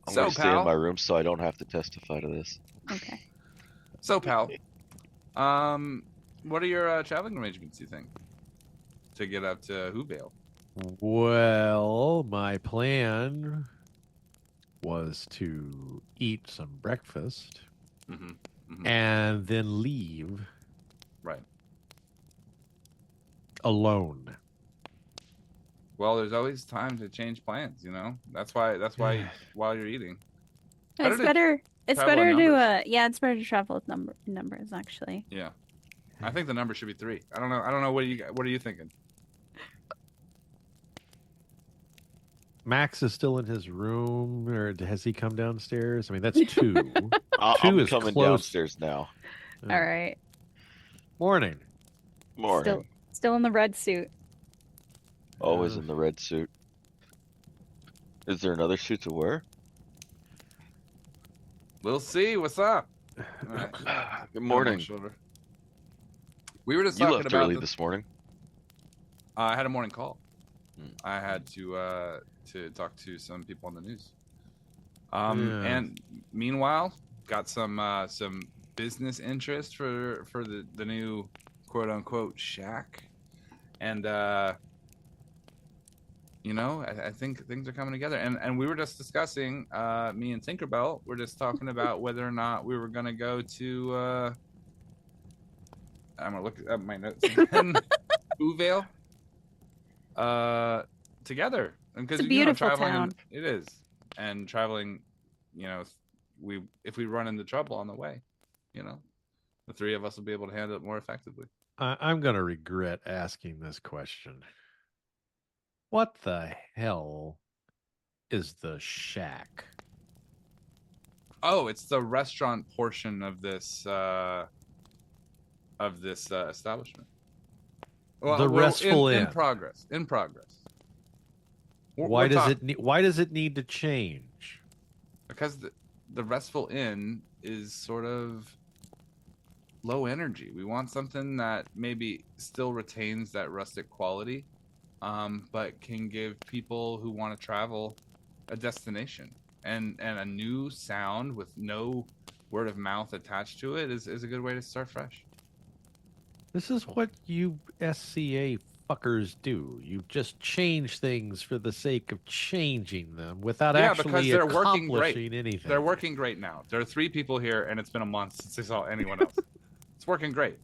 I'm So, gonna stay in pal. my room so I don't have to testify to this. Okay. So, pal, what are your traveling arrangements, you think, to get up to Hoovale? Well, my plan was to eat some breakfast and then leave Right. alone. Well, there's always time to change plans, you know? That's why while you're eating. It's better. It's travel better in to numbers. it's better to travel with numbers actually. Yeah. I think the number should be 3. I don't know. What are you thinking? Max is still in his room, or has he come downstairs? I mean, that's 2. I'm is coming close. downstairs now. All right. Morning. Morning. Still in the red suit. Always in the red suit. Is there another suit to wear? We'll see. What's up? Good morning. We were just You talking left about early this morning. I had a morning call. Hmm. I had to talk to some people on the news. And meanwhile, got some business interest for the new quote unquote shack, and I think things are coming together. And we were just discussing, me and Tinkerbell were just talking about whether or not we were gonna go to I'm gonna look up my notes again. Hoovale together, because It's a beautiful traveling town. it is, and traveling, if we run into trouble on the way, the 3 of us will be able to handle it more effectively. I'm going to regret asking this question. What the hell is the shack? Oh, it's the restaurant portion of this establishment. The Restful Inn. In progress. Why does it need to change? Because the Restful Inn is sort of low energy. We want something that maybe still retains that rustic quality, but can give people who want to travel a destination, and a new sound with no word of mouth attached to it is a good way to start fresh. This is what you SCA fuckers do. You just change things for the sake of changing them without actually accomplishing anything. They're working great now. There are 3 people here, and it's been a month since they saw anyone else. It's working great.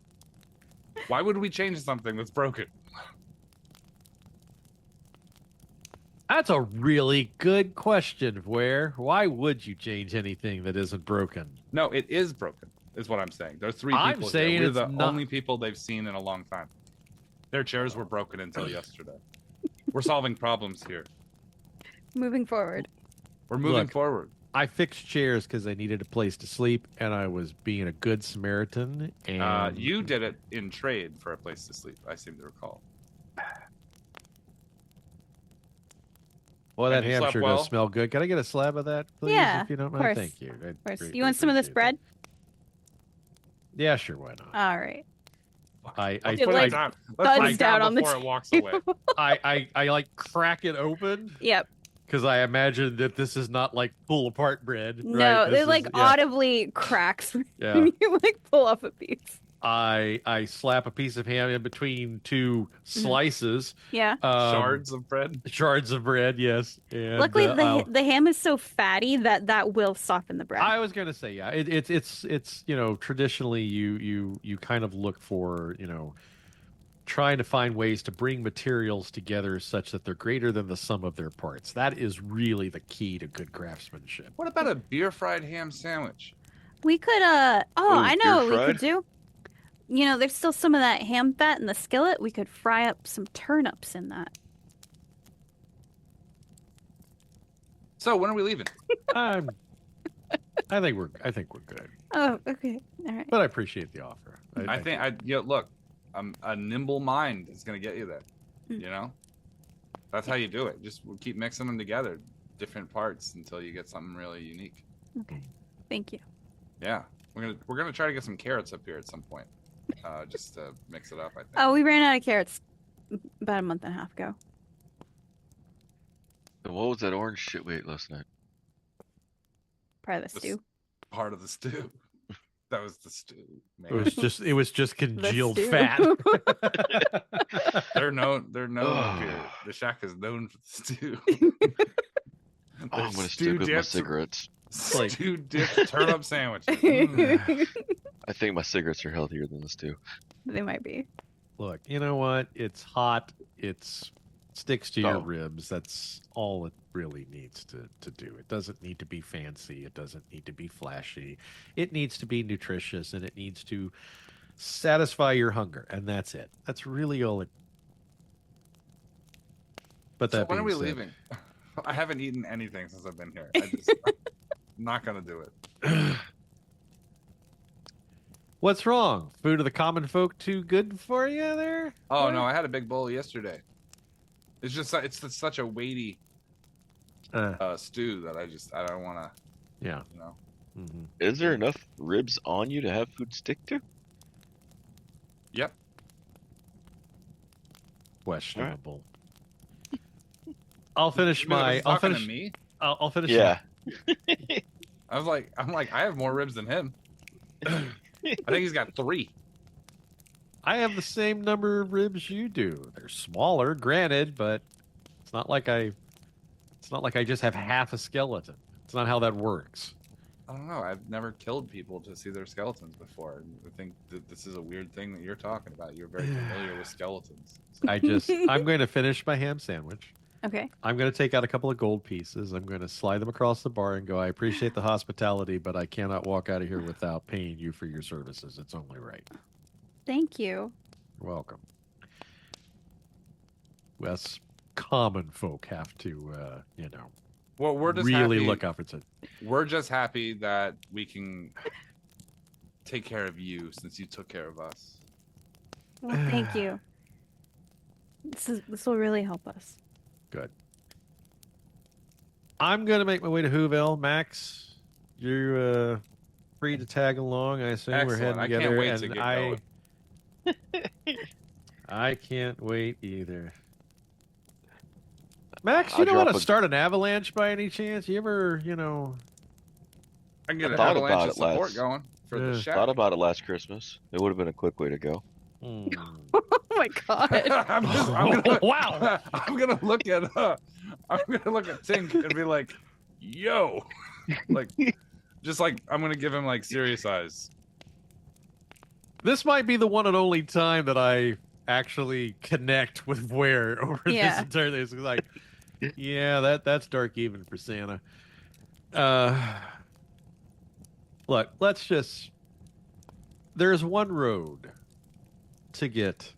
Why would we change something that's broken? That's a really good question, Vwyrre. Why would you change anything that isn't broken? No, it is broken, is what I'm saying. There's 3 I'm people saying here. We're it's the not... only people they've seen in a long time. Their chairs were broken until yesterday. We're solving problems here. Moving forward. We're moving forward. I fixed chairs because I needed a place to sleep, and I was being a good Samaritan. And you did it in trade for a place to sleep, I seem to recall. Well, that And you ham slept sure well? does smell good. Can I get a slab of that, please? Yeah, if you don't of mind. course. Thank you. Of course. You want some of this bread? Yeah, sure. Why not? All right. I Let's It, put like, it down. thuds Let's put it down down on the before it walks away. I like crack it open Yep. because I imagine that this is not like pull apart bread. No, right? This it is- like yeah, audibly cracks yeah. when you like pull off a piece. I slap a piece of ham in between 2 slices. Yeah. Shards of bread. Shards of bread, yes. And, Luckily, the ham is so fatty that will soften the bread. I was gonna say, yeah, it's traditionally you kind of look for trying to find ways to bring materials together such that they're greater than the sum of their parts. That is really the key to good craftsmanship. What about a beer fried ham sandwich? We could I know what we beer could do. There's still some of that ham fat in the skillet. We could fry up some turnips in that. So when are we leaving? I think we're good, Oh, okay. All right. but I appreciate the offer. I think look, a nimble mind is gonna get you there. That's how you do it. Just keep mixing them together, different parts, until you get something really unique. Okay. Thank you. Yeah, we're gonna try to get some carrots up here at some point, just to mix it up. I think. Oh, we ran out of carrots about a month and a half ago. And what was that orange shit we ate last night? Probably the stew. Part of the stew. That was the stew. Man. it was just congealed stew. fat. They're known up here. The shack is known for the stew. I'm gonna stick with my cigarettes. Stew dipped turnip sandwiches. Mm. I think my cigarettes are healthier than the stew. They might be. Look, you know what? It's hot. It's sticks to your Oh. ribs. That's all it really needs to do. It doesn't need to be fancy. It doesn't need to be flashy. It needs to be nutritious, and it needs to satisfy your hunger, and that's it. That's really all it. But So that when are being we said, leaving? I haven't eaten anything since I've been here. I'm not gonna do it. what's wrong? Food of the common folk too good for you there? Oh What? no, I had a big bowl yesterday. It's just such a weighty stew that I don't want to. Yeah. You know. Mm-hmm. Is there enough ribs on you to have food stick to? Yep. Questionable. I'll finish You mean my. he's I'll talking finish. to me. I'll finish. Yeah. I'm like, I have more ribs than him. I think he's got 3. I have the same number of ribs you do. They're smaller, granted, but it's not like I just have half a skeleton. It's not how that works. I don't know. I've never killed people to see their skeletons before. And I think that this is a weird thing that you're talking about. You're very familiar with skeletons. I'm going to finish my ham sandwich. Okay. I'm going to take out a couple of gold pieces. I'm going to slide them across the bar and go, I appreciate the hospitality, but I cannot walk out of here without paying you for your services. It's only right. Thank you. You're welcome. Us common folk have to, Well, we're just really happy, look out for it. We're just happy that we can take care of you since you took care of us. Well, thank you. This will really help us. Good. I'm going to make my way to Hoovale. Max, you're free to tag along. I assume we're Excellent. heading I together. can't wait and to get going. I can't wait either. Max, you I'll know how drop to a- start an avalanche by any chance? You ever, I can get I an thought avalanche about of it last- support going for the Yeah. shack. Thought about it last Christmas. It would have been a quick way to go. Oh my god. I'm gonna, Wow. I'm gonna look at Tink and be like, "Yo," like, just like I'm gonna give him like serious eyes. This might be the one and only time that I actually connect with Vwyrre over Yeah. this entire thing. It's like, yeah, that's dark even for Santa. Look, there's one road to get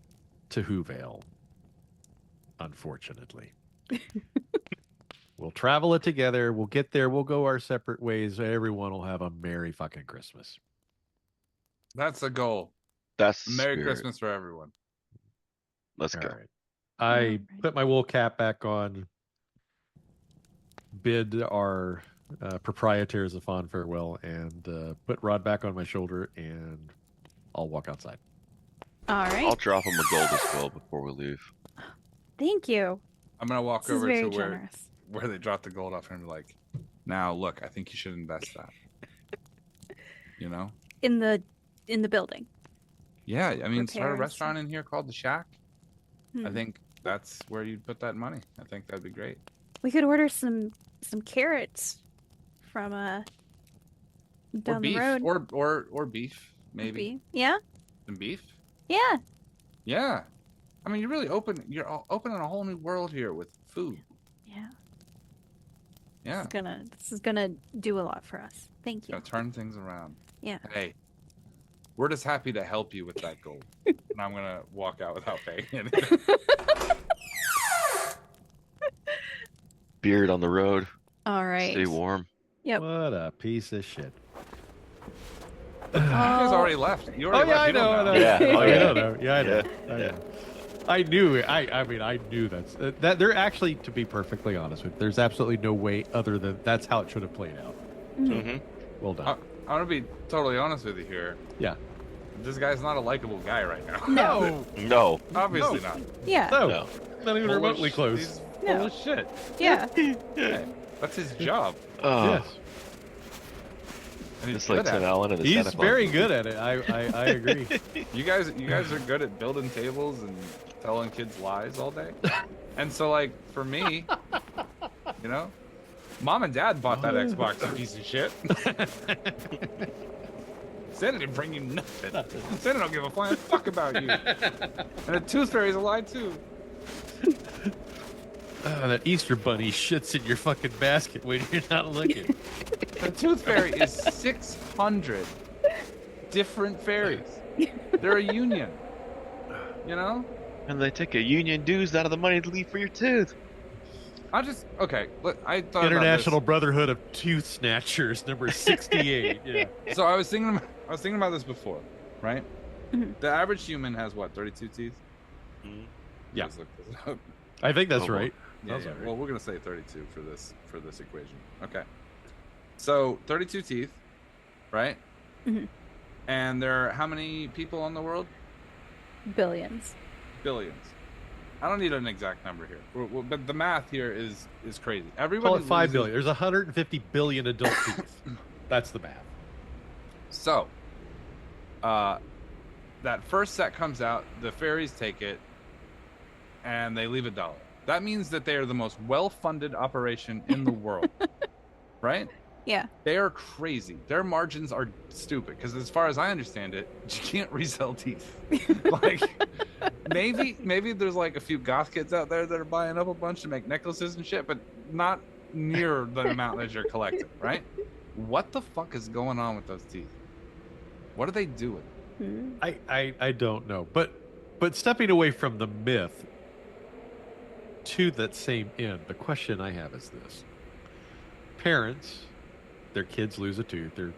to Hoovale, unfortunately. We'll travel it together. We'll get there. We'll go our separate ways. Everyone will have a Merry fucking Christmas. That's the goal. That's the Merry spirit. Christmas for everyone. Let's All go. right. I Alright. put my wool cap back on, bid our proprietors a fond farewell, and put Rod back on my shoulder, and I'll walk outside. All I'll right. drop him a gold as well before we leave. Thank you. I'm gonna walk This is over very to generous. where they dropped the gold off and be like, "Now look, I think you should invest that." You know? In the building. Yeah, I mean, start a Repairs. restaurant in here called the Shack. I Hmm. think that's where you'd put that money. I think that'd be great. We could order some carrots from Or down beef, the road. or beef, maybe Beef. Yeah. some beef. Yeah. Yeah, I mean, you're opening a whole new world here with food. Yeah. Yeah, This is gonna do a lot for us. Thank you. gonna turn things around. Yeah. Hey, we're just happy to help you with that gold. And I'm gonna walk out without paying anything. Beard on the road. All right. Stay warm. Yep. What a piece of shit. You guys Oh. already left. You Oh already yeah, left. I You don't know. I know. Yeah. Oh, I yeah. know. Yeah, I know. Yeah. I know. Yeah. I knew it. I knew that they're actually, to be perfectly honest with you, there's absolutely no way other than that's how it should have played out. Mm-hmm. Well done. I'm gonna be totally honest with you here. Yeah. This guy's not a likable guy right now. No. No. Obviously not. Yeah. No, No. not even Full of remotely sh- close. He's No. full of shit. Yeah. That's his job. Oh, Yes, And he's it's like good at Tim it. Allen and the he's Santa Claus very movie. good at it. I agree. You guys are good at building tables and telling kids lies all day. And so, like, for me, you know, Mom and Dad bought that Xbox, you piece of shit. Santa didn't bring you nothing. Santa don't give a flying fuck about you. And the Tooth Fairy's a lie too. That Easter bunny shits in your fucking basket when you're not looking. The Tooth Fairy is 600 different fairies. They're a union. You know? And they take a union dues out of the money to leave for your tooth. Okay. Look, I thought International about Brotherhood of Tooth Snatchers, number 68. Yeah. this. So I was thinking about this before, right? Mhm. The average human has what, 32 teeth? Mhm. Yeah. Let's look this up. I think that's Oh, right. Yeah, Sounds yeah. right. Well, we're gonna say 32 for this equation. Okay. So 32 teeth, right? Mhm. And there are how many people in the world? Billions. Billions. I don't need an exact number here, but the math here is crazy. Call Everybody it 5 loses- billion. There's 150 billion adult teeth. That's the math. So, that first set comes out, the fairies take it, and they leave $1. That means that they are the most well-funded operation in the world, right? Yeah. They are crazy. Their margins are stupid because, as far as I understand it, you can't resell teeth. Like, maybe there's like a few goth kids out there that are buying up a bunch to make necklaces and shit, but not near the amount that you're collecting, right? What the fuck is going on with those teeth? What are they doing? Mhm. I don't know. But stepping away from the myth to that same end, the question I have is this. Parents, their kids lose a tooth, they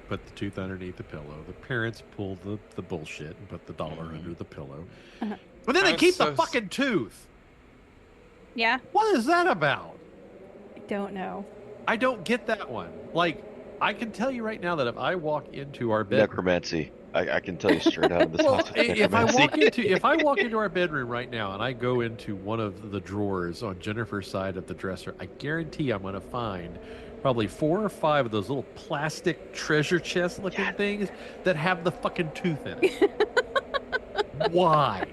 put the tooth underneath the pillow. The parents pull the bullshit and put the dollar under the pillow. Uh-huh. But then they I'm keep so the fucking tooth. Yeah. What is that about? I don't know. I don't get that one. Like, I can tell you right now that if I walk into our bedroom, Necromancy. I can tell you straight out of this well, house. It's if I necromancy. walk into our bedroom right now and I go into one of the drawers on Jennifer's side of the dresser, I guarantee I'm going to find probably 4 or 5 of those little plastic treasure chest looking things that have the fucking tooth in it. Why?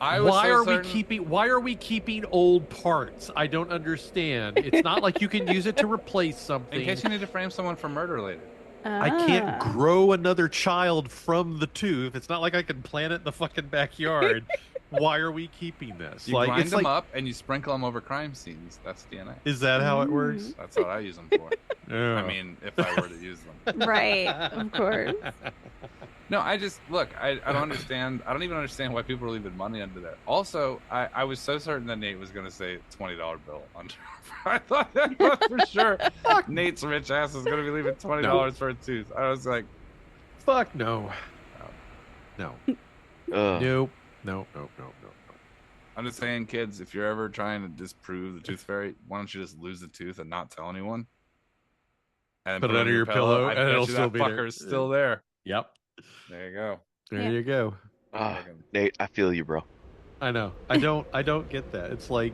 Why are we keeping old parts? I don't understand. It's not like you can use it to replace something. In case you need to frame someone for murder later. I can't grow another child from the tooth. It's not like I can plant it in the fucking backyard. Why are we keeping this? You grind them up and you sprinkle them over crime scenes. That's DNA. Is that how it works? That's what I use them for. Oh. I mean, if I were to use them. Right, of course. No, I don't understand. I don't even understand why people are leaving money under there. Also, I was so certain that Nate was going to say $20 bill under. I thought for sure Nate's rich ass is going to be leaving $20 for a tooth. I was like, fuck no. No. Ugh. No. I'm just saying, kids, if you're ever trying to disprove the tooth fairy, why don't you just lose the tooth and not tell anyone? And Put it under your pillow, I and bet it'll you still that be there. fucker's still there. Yep. There you go. There Yeah. you go. Ah, Nate, I feel you, bro. I know. I don't get that. It's like,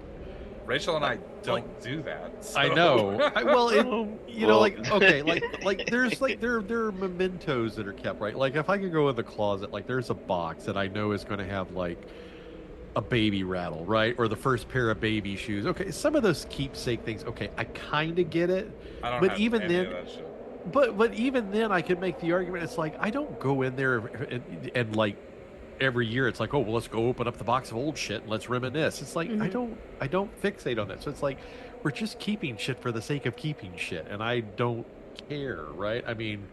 Rachel and I don't do that. So. I know. There's there are mementos that are kept, right? Like if I could go in the closet, like there's a box that I know is going to have like a baby rattle, right? Or the first pair of baby shoes. Okay, some of those keepsake things. Okay, I kind of get it. I don't But have even any then- of that shit. But even then, I could make the argument. It's like I don't go in there and like every year. It's like, oh well, let's go open up the box of old shit and let's reminisce. It's like I don't fixate on that. So it's like we're just keeping shit for the sake of keeping shit, and I don't care, right? I mean,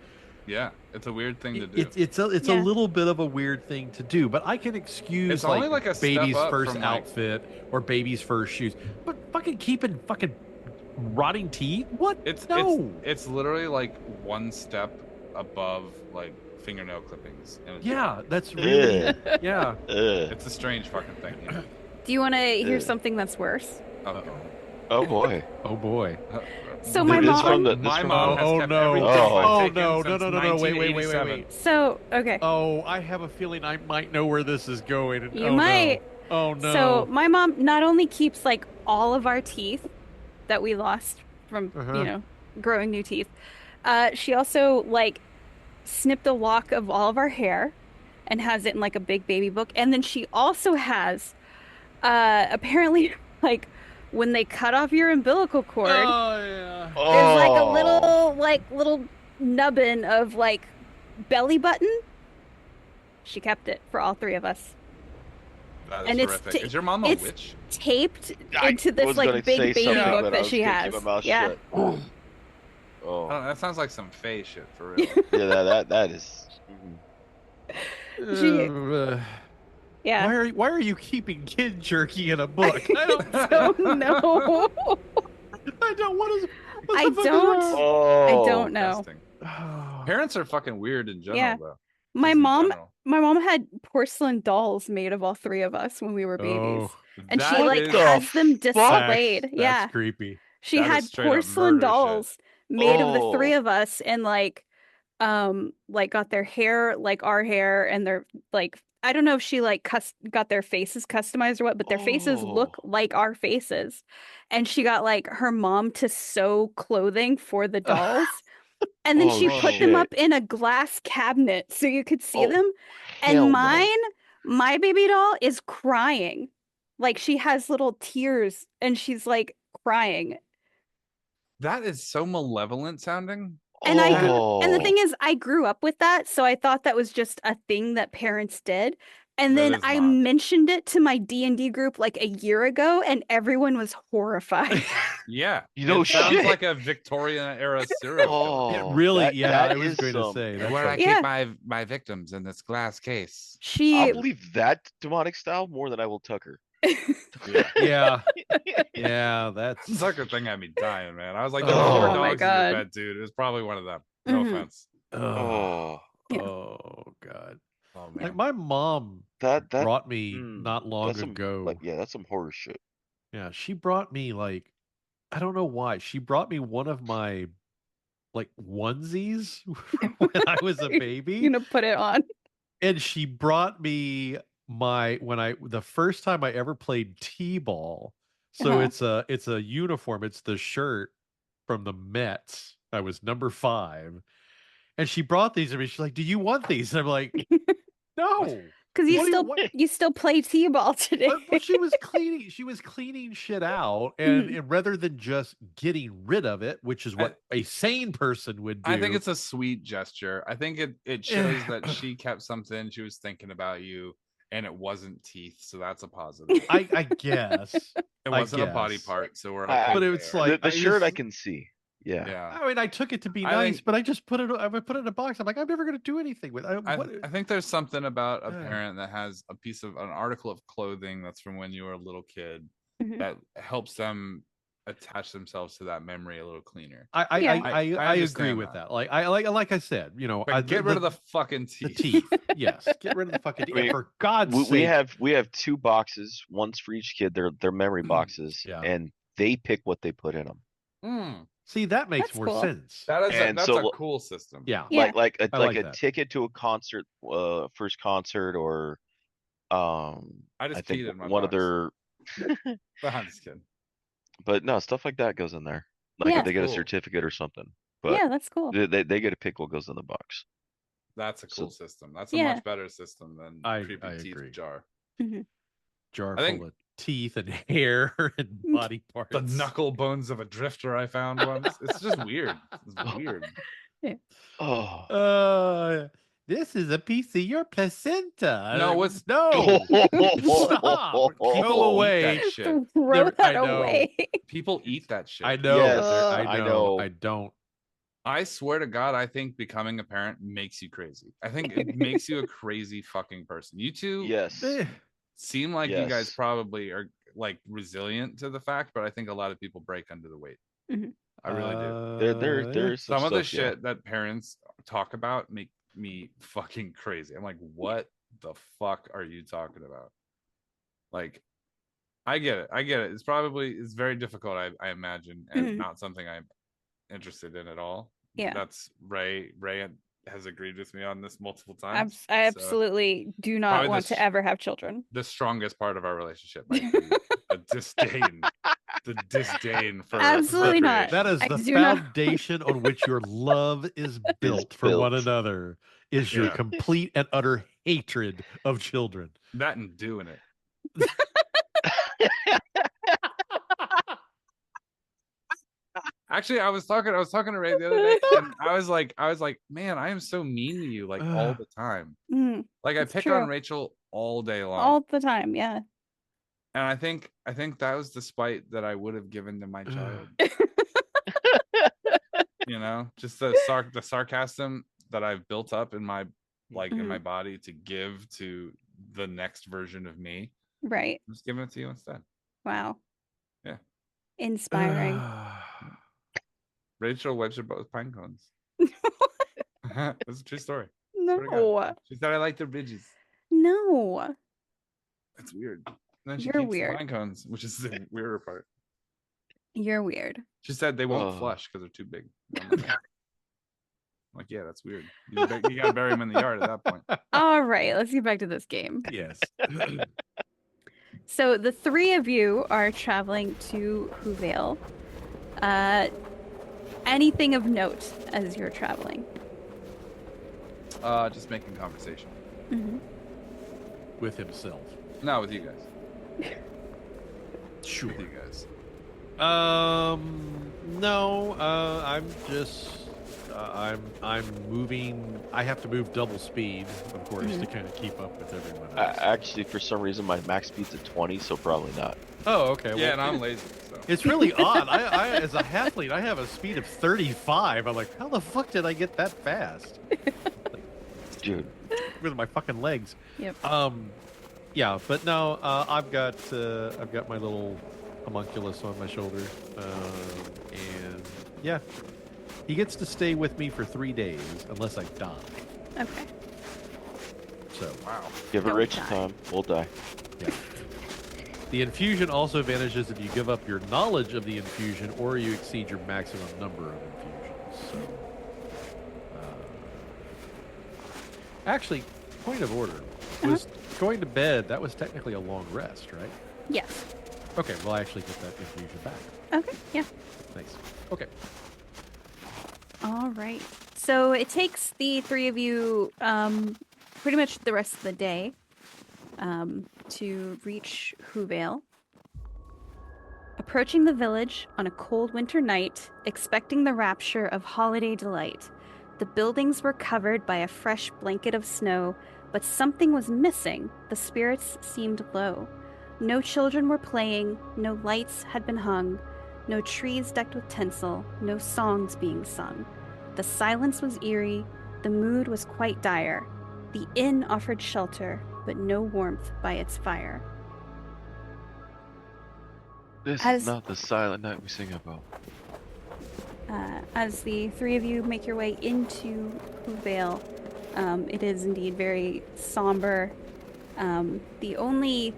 Yeah, it's a weird thing to do. it's a little bit of a weird thing to do, but I can excuse It's only like a step baby's up first from, like- outfit or baby's first shoes, but fucking keeping fucking rotting teeth. What? It's literally like one step above like fingernail clippings. And it's, Yeah, that's really Ugh. yeah. Ugh. it's a strange fucking thing. You know? Do you want to hear something that's worse? Okay. Oh boy. Oh boy. So my It is mom. from the- My this mom from- has Oh, kept no. everything Oh. I've Oh taken no, since no, wait. 1987. So okay. Oh, I have a feeling I might know where this is going. You Oh, might. No. Oh no. So my mom not only keeps like all of our teeth that we lost from growing new teeth, she also like snipped a lock of all of our hair and has it in like a big baby book. And then she also has apparently like when they cut off your umbilical cord, Oh yeah. there's like a Oh. little nubbin of like belly button. She kept it for all 3 of us. That is And it's horrific. Is your mom a it's- witch? Taped I into this was like gonna big say baby something, book but I that was she gonna has. keep my mouth Yeah. shut. I Oh, don't know, that sounds like some fae shit for real. yeah, that is. She, Uh, yeah. why are you keeping kid jerky in a book? I don't know. I don't. What I the fuck don't. is wrong? I Oh, don't know. Disgusting. Oh, Parents are fucking weird in general, Yeah. though. My Just in mom, general. my mom had porcelain dolls made of all three of us when we were babies, oh, and she That like is- has them fuck? displayed. that's Yeah, creepy. she that is had straight up porcelain murder shit. dolls made of the three Oh. of us, and like got their hair like our hair, and their like I don't know if she like got their faces customized or what, but their faces look Oh. like our faces, and she got like her mom to sew clothing for the dolls. And then Oh, she put them shit. up in a glass cabinet so you could see Oh, them. hell And no. my baby doll is crying. Like she has little tears and she's like crying. That is so malevolent sounding. And and the Oh. thing is, I grew up with that, so I thought that was just a thing that parents did. And That then is I not. mentioned it to my D&D group like a year ago, and everyone was horrified. Yeah. You know, It sounds shit. like a Victorian era serial killer. It Oh, really, that- yeah. that I was is going to some- say that's Where I like, Yeah. keep my victims in this glass case. I'll She believe that demonic style more than I will Tucker. Yeah. yeah. That's Sucker thing had me dying, man. I was like, Oh. there were four Oh my dogs in your God. bed, dude. It was probably one of them. No Mhm. offense. Oh, Yeah. Oh god. Oh Like man. my mom that brought me mm, not long that's some, ago. like, yeah, that's some horror shit. Yeah, she brought me like I don't know why. She brought me one of my like onesies when I was a baby. you know put it on. And she brought me the first time I ever played T-ball. So Uh-huh. it's a uniform. It's the shirt from the Mets. I was number 5. And she brought these to me. She's like, "Do you want these?" And I'm like, "No." Because What? you still play T-ball today. But she was cleaning shit out, Mhm. and rather than just getting rid of it, which is what a sane person would do. I think it's a sweet gesture. I think it shows that she kept something. She was thinking about you, and it wasn't teeth, so that's a positive. I guess. It I wasn't a body guess. part, so we're I- okay. But it's there. like the I shirt I just- can see. Yeah. yeah. I mean, I took it to be I nice, think- but I just put it in a box. I'm like, I'm never going to do anything with it. I think there's something about a Yeah. parent that has a piece of an article of clothing that's from when you were a little kid Mhm. that helps them attach themselves to that memory a little cleaner. I Yeah. I agree understand with that. that. Like I said, you know, But get rid of the fucking the teeth. teeth. Yes, get rid of the fucking teeth. I mean, For God's we sake. have 2 boxes, one's for each kid. They're memory boxes, Yeah. and they pick what they put in them. Mm, See, that makes That's more cool. sense. And that's so- a cool system. Yeah. Yeah. Like I like a that. ticket to a concert, first concert, or I I just think peed in my one box. of their, I'm just kidding. but no, stuff like that goes in there. Like Yeah. if they get a Cool. certificate or something. But Yeah, that's cool. they get to pick what goes in the box. That's a So- cool system. That's a Yeah. much better system than I creepy teeth agree. jar. Jar I think- full of teeth and hair and body parts. The knuckle bones of a drifter I found once. It's just weird. It's weird. Oh, This is a piece of your placenta. No, it's- no. Stop. Go People away. eat that shit. Throw that I know. away. People eat that shit. I know. Yes, I I know. know. I don't. I swear to God, I think becoming a parent makes you crazy. I think it makes you a crazy fucking person. You two yes. Eh, seem like you guys Yes. probably are like resilient to the fact, but I think a lot of people break under the weight. Mhm. I really do. There's Some of the stuff, yeah. shit that parents talk about make me fucking crazy. I'm like, what the fuck are you talking about? Like, I get it. It's very difficult, I imagine, and Mhm. not something I'm interested in at all. Yeah. That's Ray has agreed with me on this multiple times. I So absolutely do not probably want this- to ever have children. the strongest part of our relationship might be the disdain for Absolutely not. procreation. That is I the do not- foundation on which your love is built for one built. another. Is your Yeah. complete and utter hatred of children. that and doing it. Actually, I was talking to Ray the other day, and I was like, man, I am so mean to you like all the time. Mhm. Like I It's pick true. on Rachel all day long. All the time, yeah. And I think that was the spite that I would have given to my child. You know, just the sarcasm that I've built up in my like in my body to give to the next version of me. Right. I'm just giving it to you instead. Wow. Yeah. Inspiring. Rachel wipes her butt with pine cones. That's a true story. Swear to God. No. She said I like the ridges. No. It's weird. And then she You're keeps the weird. pine cones, which is the weirder part. You're weird. She said they won't Oh. flush because they're too big. I'm like, yeah, that's weird. You gotta bury them in the yard at that point. All right, let's get back to this game. Yes. So the three of you are traveling to Hoovale. Anything of note as you're traveling? Just making conversation. Mm-hmm. With himself. No, with you guys. Sure. With you guys. No. I'm just. I'm moving. I have to move double speed, of course, to kind of keep up with everyone else. Actually, for some reason, my max speed's at 20, so probably not. Oh, okay. Yeah, and I'm lazy. So. It's really odd. I, as a halfling, I have a speed of 35. I'm like, how the fuck did I get that fast? Dude. With my fucking legs. Yep. Yeah, but no, I've got my little homunculus on my shoulder, and yeah, he gets to stay with me for 3 days unless I die. Okay. So Wow. Give it Don't Rich die. time. We'll die. yeah. The infusion also vanishes if you give up your knowledge of the infusion or you exceed your maximum number of infusions. So, actually, point of order was going to bed. That was technically a long rest, right? Yes. Okay, well, I actually get that infusion back. Okay. Yeah. Nice. Okay. All right. So it takes the three of you pretty much the rest of the day to reach Hoovale. Approaching the village on a cold winter night, expecting the rapture of holiday delight. The buildings were covered by a fresh blanket of snow, but something was missing. The spirits seemed low. No children were playing, no lights had been hung, no trees decked with tinsel, no songs being sung. The silence was eerie, the mood was quite dire. The inn offered shelter, but no warmth by its fire. This As- is not the silent night we sing about. As the three of you make your way into Hoovale, it is indeed very somber. The only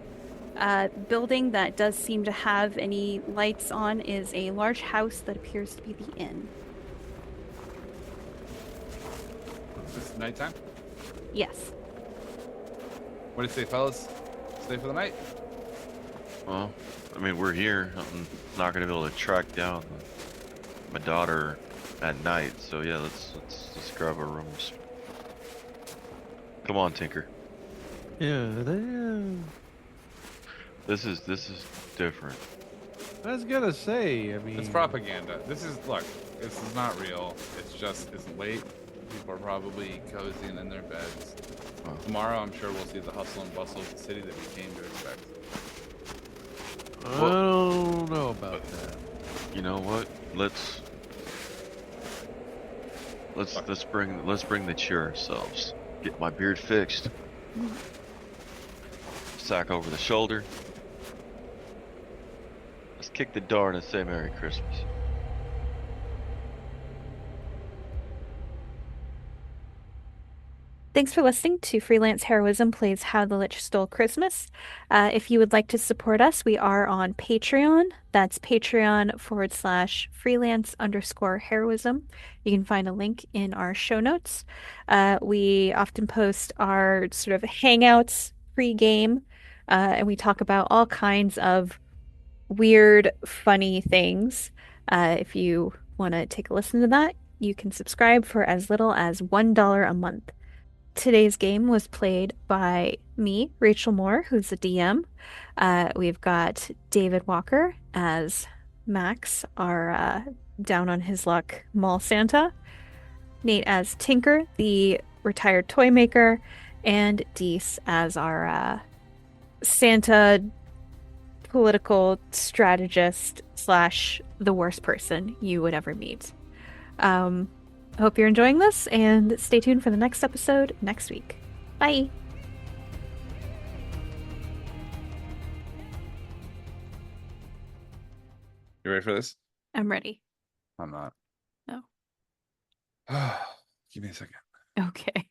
building that does seem to have any lights on is a large house that appears to be the inn. Is this nighttime? Yes. What do you say, fellas? Stay for the night? Well, I mean, we're here. I'm not gonna be able to track down my daughter at night. So yeah, let's grab our rooms. Come on, Tinker. Yeah, This is different. I was gonna say. I mean, It's propaganda. This is not real. It's late. People are probably cozying in their beds. Wow. Tomorrow, I'm sure we'll see the hustle and bustle of the city that we came to expect. I don't know about that. You know what? Let's bring the cheer ourselves. Get my beard fixed. Sack over the shoulder. Let's kick the door and say Merry Christmas. Thanks for listening to Freelance Heroism Plays How the Lich Stole Christmas. If you would like to support us, we are on Patreon. That's Patreon/freelance_heroism. You can find a link in our show notes. We often post our sort of hangouts pre-game, and we talk about all kinds of weird, funny things. If you want to take a listen to that, you can subscribe for as little as $1 a month. Today's game was played by me, Rachel Moore, who's the DM. We've got David Walker as Max, our down on his luck mall Santa. Nate as Tinker, the retired toy maker. And Deese as our Santa political strategist / the worst person you would ever meet. I hope you're enjoying this, and stay tuned for the next episode next week. Bye! You ready for this? I'm ready. I'm not. No. Give me a second. Okay.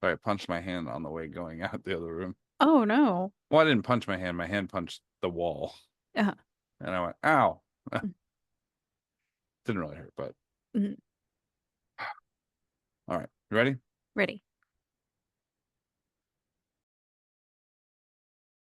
I punched my hand on the way going out the other room. Oh no. Well, I didn't punch my hand. My hand punched the wall. Uh-huh. And I went, ow. Didn't really hurt, but. Mhm. All right. You ready? Ready.